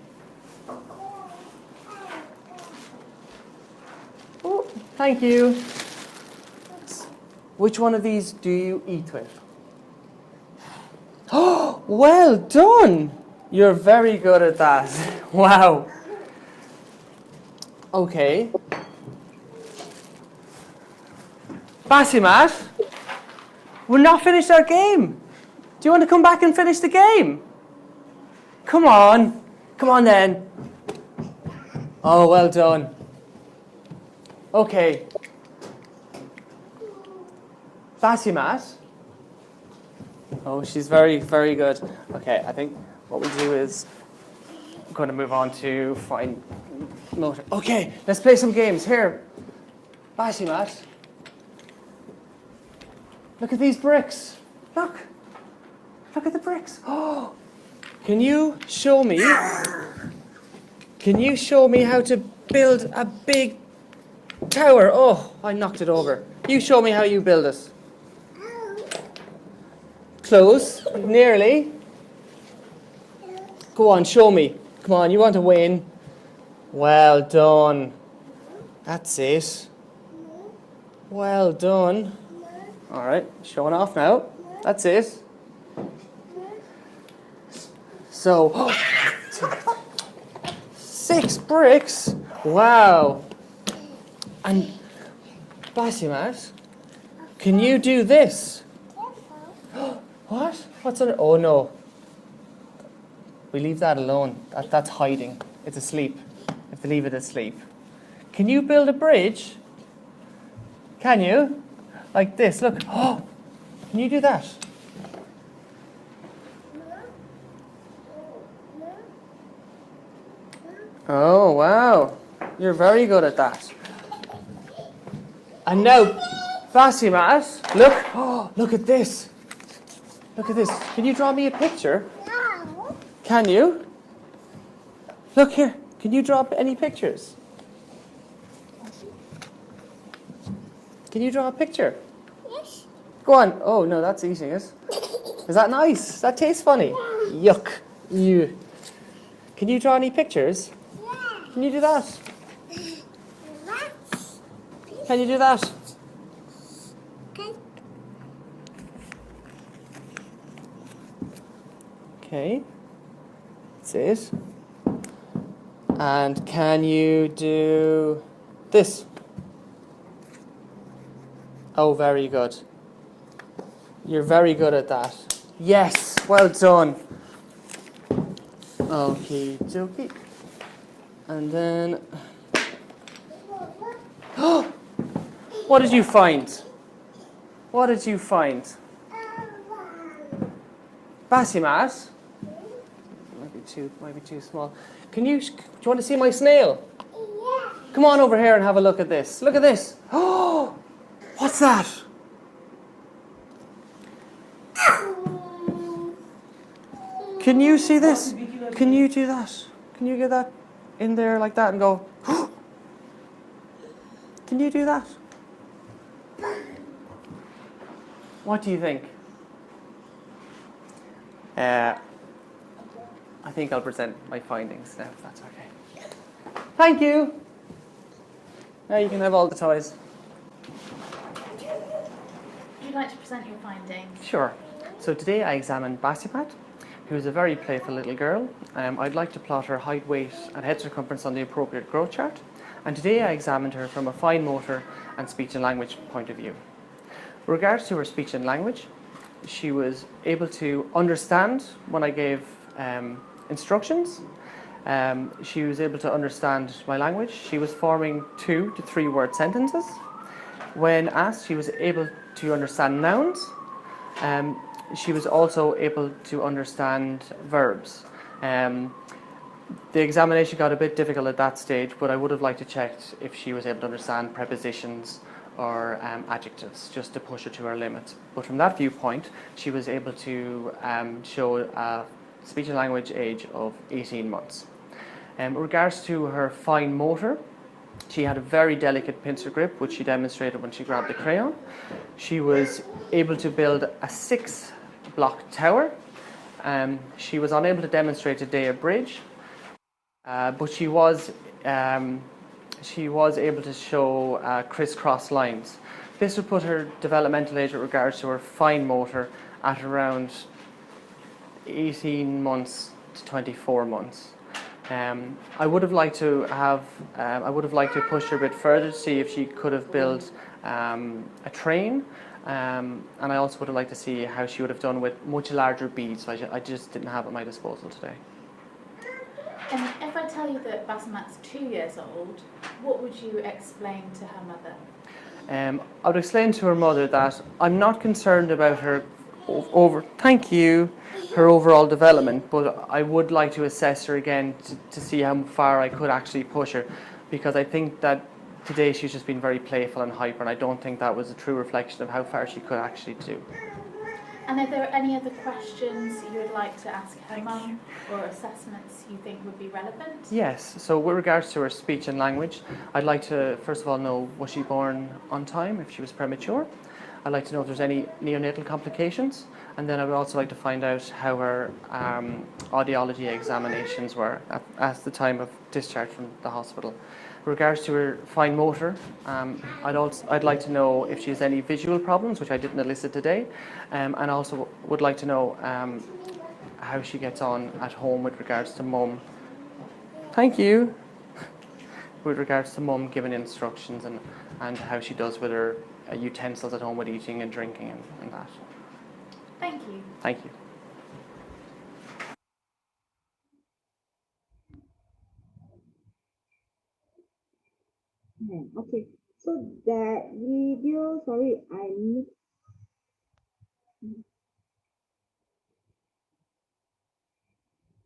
Ooh, thank you. Which one of these do you eat with? Oh, well done. You're very good at that. Wow. Okay. Basimat, we're not finished our game. Do you want to come back and finish the game? Come on. Come on then. Oh, well done. Okay. Basimat. Oh, she's very, very good. Okay, I think what we do is I'm going to move on to fine motor. Okay, let's play some games. Here, Basimat. Look at these bricks. Look. Look at the bricks. Oh, can you show me? Can you show me how to build a big tower? Oh, I knocked it over. You show me how you build it. Close. Nearly. Go on, show me. Come on, you want to win. Well done. That's it. Well done. All right, showing off now. That's it. So, 6 bricks. Wow. And Basimat, can you do this? What? What's on it? Oh no. We leave that alone. That's hiding. It's asleep. You have to leave it asleep. Can you build a bridge? Can you? Like this. Look. Oh, can you do that? Oh, wow. You're very good at that. And now, Basimat, look. Oh, look at this. Look at this. Can you draw me a picture? No. Can you? Look here. Can you draw any pictures? Can you draw a picture? Yes. Go on. Oh, no, that's eating it. Is that nice? That tastes funny. Yeah. Yuck. Ew. Can you draw any pictures? Yeah. Can you do that? What? Can you do that? Okay. That's it. And can you do this? Oh, very good. You're very good at that. Yes, well done. Okay, dokie. And then, what did you find? What did you find? Basimat? Might be too small. Do you want to see my snail? Yeah. Come on over here and have a look at this. Look at this. Oh, what's that? Can you see this? Can you do that? Can you get that in there like that and go? Can you do that? What do you think? I think I'll present my findings now, if that's okay. Thank you. Now you can have all the toys. Would you like to present your findings? Sure. So today I examined Basimat, who is a very playful little girl. I'd like to plot her height, weight and head circumference on the appropriate growth chart. And today I examined her from a fine motor and speech and language point of view. With regards to her speech and language, she was able to understand when I gave instructions. She was able to understand my language. She was forming 2 to 3 word sentences. When asked, she was able to understand nouns. She was also able to understand verbs. The examination got a bit difficult at that stage, but I would have liked to check if she was able to understand prepositions or adjectives, just to push her to her limits. But from that viewpoint, she was able to show a speech and language age of 18 months. In regards to her fine motor, she had a very delicate pincer grip, which she demonstrated when she grabbed the crayon. She was able to build a 6-block tower. She was unable to demonstrate today a bridge, but she was able to show crisscross lines. This would put her developmental age with regards to her fine motor at around 18 months to 24 months. I would have liked to push her a bit further to see if she could have built a train, and I also would have liked to see how she would have done with much larger beads. So I just didn't have at my disposal today. And if I tell you that Basimat's 2 years old, what would you explain to her mother? I would explain to her mother that I'm not concerned about her her overall development, but I would like to assess her again to see how far I could actually push her, because I think that today she's just been very playful and hyper, and I don't think that was a true reflection of how far she could actually do. And are there any other questions you would like to ask her mum, or assessments you think would be relevant? Yes, so with regards to her speech and language, I'd like to first of all know, was she born on time, if she was premature? I'd like to know if there's any neonatal complications, and then I would also like to find out how her audiology examinations were at the time of discharge from the hospital. With regards to her fine motor, I'd like to know if she has any visual problems, which I didn't elicit today, and also would like to know how she gets on at home with regards to mum. Thank you. With regards to mum giving instructions and how she does with her utensils at home with eating and drinking and that. Thank you. Thank you. Okay, so that video, sorry, I missed.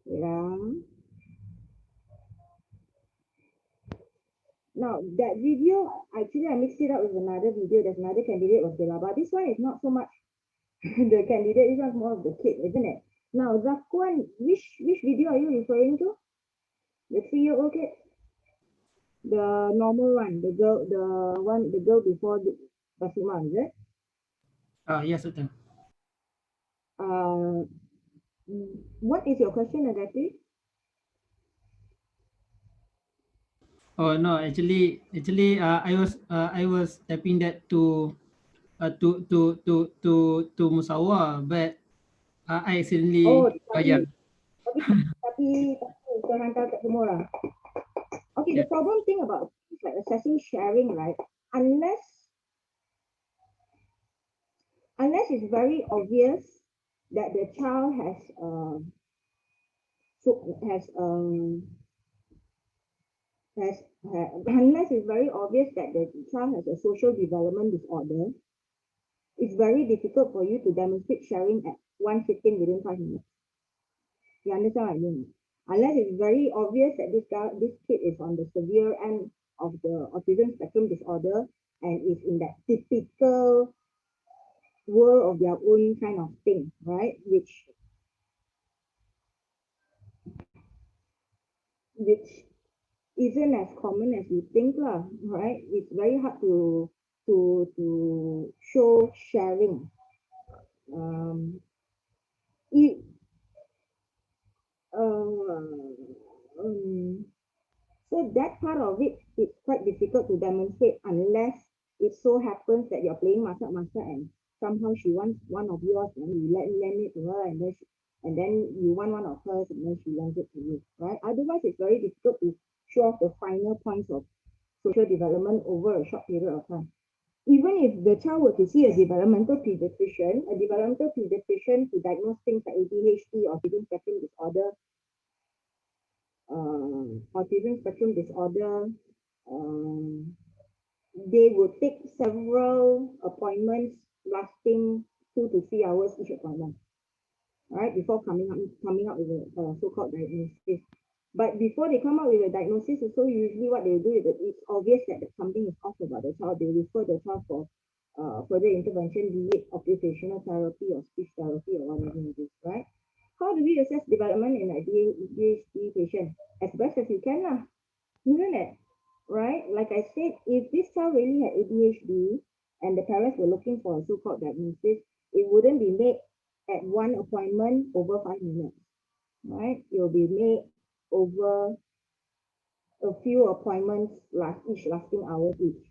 Yeah. Now that video, actually I mixed it up with another video. There's another candidate was Bella, but this one is not so much the candidate. This one's more of the kid, isn't it? Now Zakwan, which video are you referring to? The 3-year-old kid, the normal one, the girl before the Basima, is it? Yes, Doctor. What is your question exactly? Oh no, actually, I was typing that to Musawa, but I accidentally. Yeah. Tapi saya hantar kat semua orang. Okay, the problem thing about like assessing sharing, right? Unless it's very obvious that the child has unless it's very obvious that the child has a social development disorder, it's very difficult for you to demonstrate sharing at one sitting within 5 minutes. You understand what I mean? Unless it's very obvious that this kid is on the severe end of the autism spectrum disorder and is in that typical world of their own kind of thing, right? Which isn't as common as you think, lah, right? It's very hard to show sharing. So that part of it is quite difficult to demonstrate unless it so happens that you're playing masak and somehow she wants one of yours and you lend it to her and then you want one of hers and then she lends it to you, right? Otherwise, it's very difficult to show off the finer points of social development over a short period of time. Even if the child were to see a developmental pediatrician to diagnose things like ADHD, autism spectrum disorder, they would take several appointments lasting 2 to 3 hours each appointment, right, before coming up with a so-called diagnosis. But before they come up with a diagnosis, also usually what they do is that it's obvious that something is off about the child. They refer the child for further intervention, be it occupational therapy or speech therapy or whatever it is, right? How do we assess development in a ADHD patient? As best as you can, lah, isn't it? Right? Like I said, if this child really had ADHD and the parents were looking for a so-called diagnosis, it wouldn't be made at one appointment over 5 minutes, right? It will be made over a few appointments each lasting hours each.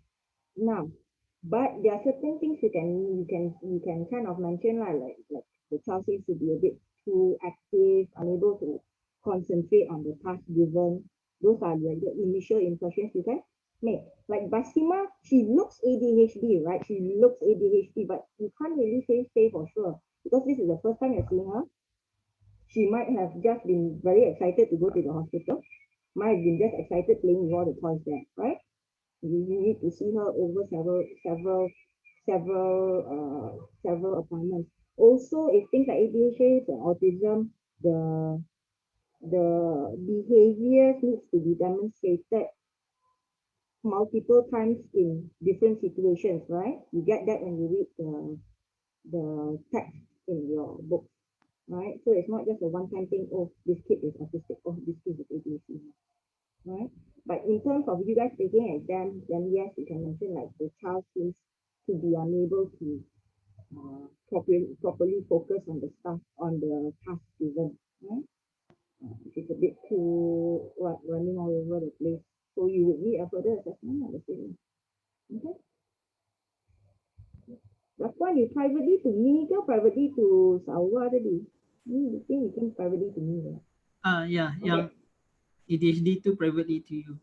Now, but there are certain things you can kind of mention, like the child seems to be a bit too active, unable to concentrate on the task given. Those are like the initial impressions you can make. Like Basima, she looks ADHD, right? She looks ADHD, but you can't really say for sure because this is the first time you're seeing her. She might have just been very excited to go to the hospital, might have been just excited playing with all the toys there, right? You need to see her over several appointments. Also, if things like ADHD and autism, the behavior needs to be demonstrated multiple times in different situations, right? You get that when you read the text in your book, right? So it's not just a one-time thing, oh, this kid is autistic, oh, this kid is ADHD, right? But in terms of you guys taking an exam, then yes, you can mention like the child seems to be unable to properly focus on the stuff, on the task given, right? It's a bit too running all over the place. So you would need a further assessment of the student. Okay. Lakuan you privately to me ke privately to Sawa tadi? You think you can privately to me, right? Yeah, okay. Yang ADHD to privately to you.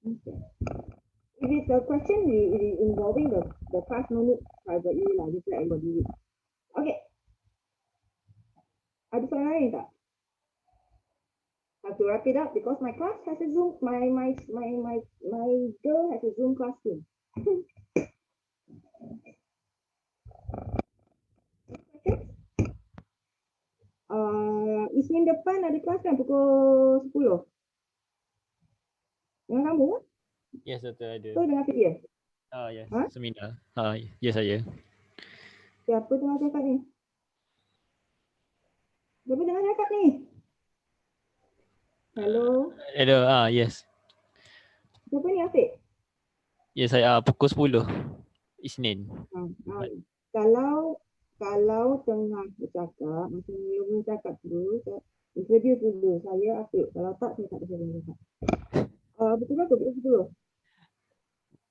Okay. If it's a question involving the class, no need privately lah, just let everybody read. Okay. Ada soalan lain tak? I have to wrap it up because my class has a Zoom. My girl has a Zoom class too. Isnin depan ada kelas kan pukul 10. Dengan kamu kan? Yes, betul ada. So dengan Fidia? Yes, seminar. Ya saya. Siapa tengah cakap ni? Siapa tengah cakap ni? Hello? Hello, yes. Siapa ni Afiq? Ya saya pukul 10 Isnin. Kalau tengah bercakap, macam you boleh cakap dulu, introduce dulu, saya Afiq. Kalau tak, saya tak bisa cakap. Betul ke pukul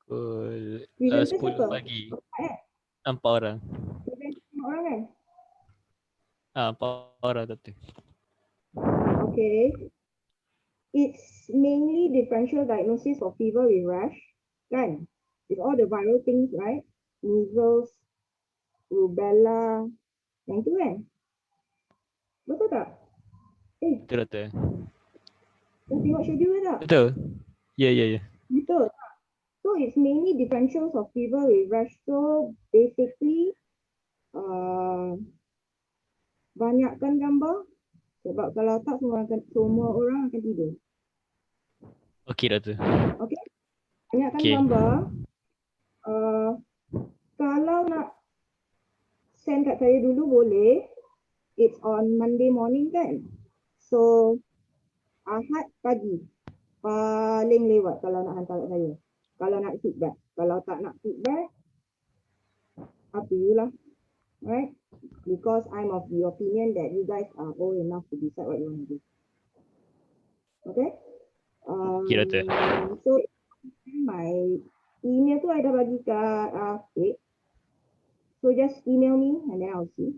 10? Pukul 10 pagi. 4 orang. 4 orang kan? 4 orang betul. Okay. It's mainly differential diagnosis of fever with rash, kan? It's all the viral things, right? Measles, rubella, Yang tu kan? Betul tak? Betul doktor. Dah tengok schedule tak? Betul. Ya ya ya. Betul. So it's mainly differentials of fever with rash. So basically, banyakkan gambar. Sebab kalau tak semua orang akan tidur. Okey doktor. Okay? Banyakkan Okey. gambar. Kalau nak send kat saya dulu boleh. It's on Monday morning kan? So Ahad pagi paling lewat kalau nak hantar kat saya. Kalau nak feedback. Kalau tak nak feedback, up to you lah. Right? Because I'm of the opinion that you guys are old enough to decide what you want to do. Okay? Okay, doktor. So my email tu I dah bagi kat Kate. So just email me and then I'll see.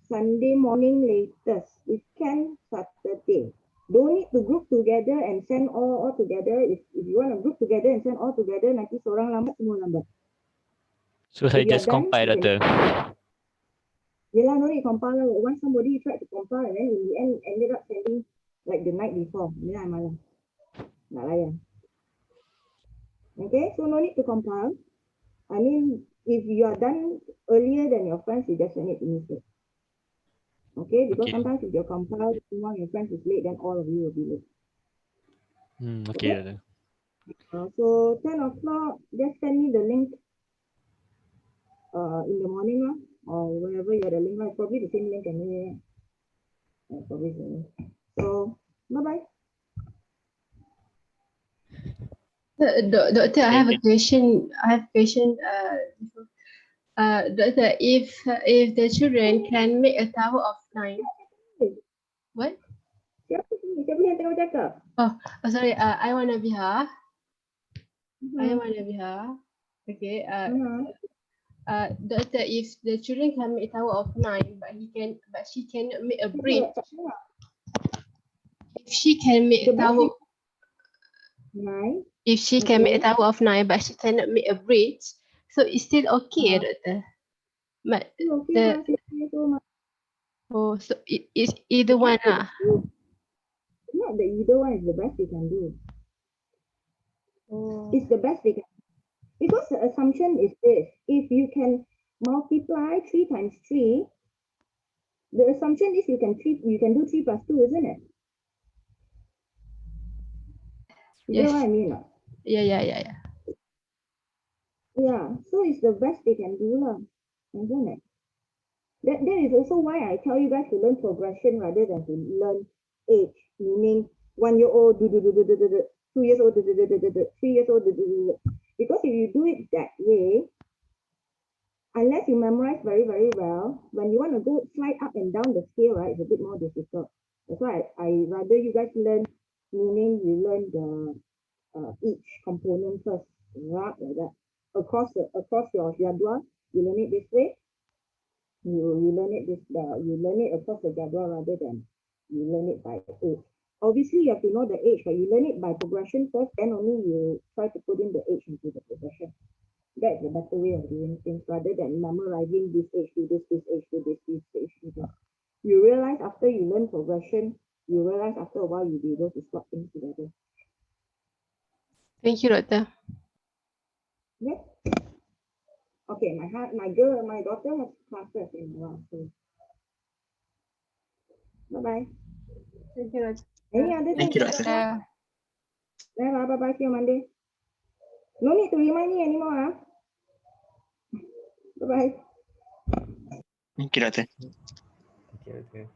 Sunday morning latest. If can, Saturday. Don't need to group together and send all together. If you want to group together and send all together, nanti seorang lambat, semua lambat. So saya If you just are done, compile you doktor. Yelah, no need compile. Once somebody tried to compile and then in the end ended up sending like the night before. Then I malas. Nak layan. Okay, so no need to compile. I mean, if you are done earlier than your friends, you just send it to me first. Okay, because sometimes if you're compiled, one of your friends is late, then all of you will be late. Okay doktor. So 10 o'clock, just send me the link in the morning lah, or wherever you have the link lah. Probably the same link anyway. Probably the same. So bye-bye. Doctor, I have a question. Doctor, if the children can make a tower of 9, what? Siapa yang tengah cakap? Oh, sorry. I want to be her. I want to be her. Okay. Doctor, if the children can make a tower of 9, but she cannot make a bridge. If she can make a tower. 9. If she can make a tower of 9, but she cannot make a bridge, so it's still okay, doctor. But so it's either one lah. Not that either one is the best they can do. It's the best they can do. Because the assumption is this: if you can multiply 3 times 3, the assumption is you can do 3 plus 2, isn't it? You know what I mean? Yeah. Yeah, so it's the best they can do lah, isn't it? That is also why I tell you guys to learn progression rather than to learn age, meaning 1-year-old, 2 years old, 3 years old, because if you do it that way, unless you memorize very, very well, when you want to go slide up and down the scale, right, it's a bit more difficult. That's why I rather you guys learn, meaning you learn the each component first, right, like that. Across your jadwal, you learn it this way. You learn it across the jadwal rather than you learn it by age. Obviously, you have to know the age, but you learn it by progression first, then only you try to put in the age into the progression. That's the better way of doing things rather than memorizing this age to this age to this age to this. You realize after you learn progression, you realize after a while you'll be able to slot things together. Thank you, doctor. Yeah. Okay, my daughter has classes in a while, so bye-bye. Thank you, doctor. Any other things? Thank you, doctor. Bye-bye, see you Monday. No need to remind me anymore, huh? Bye-bye. Thank you, doctor. Okay.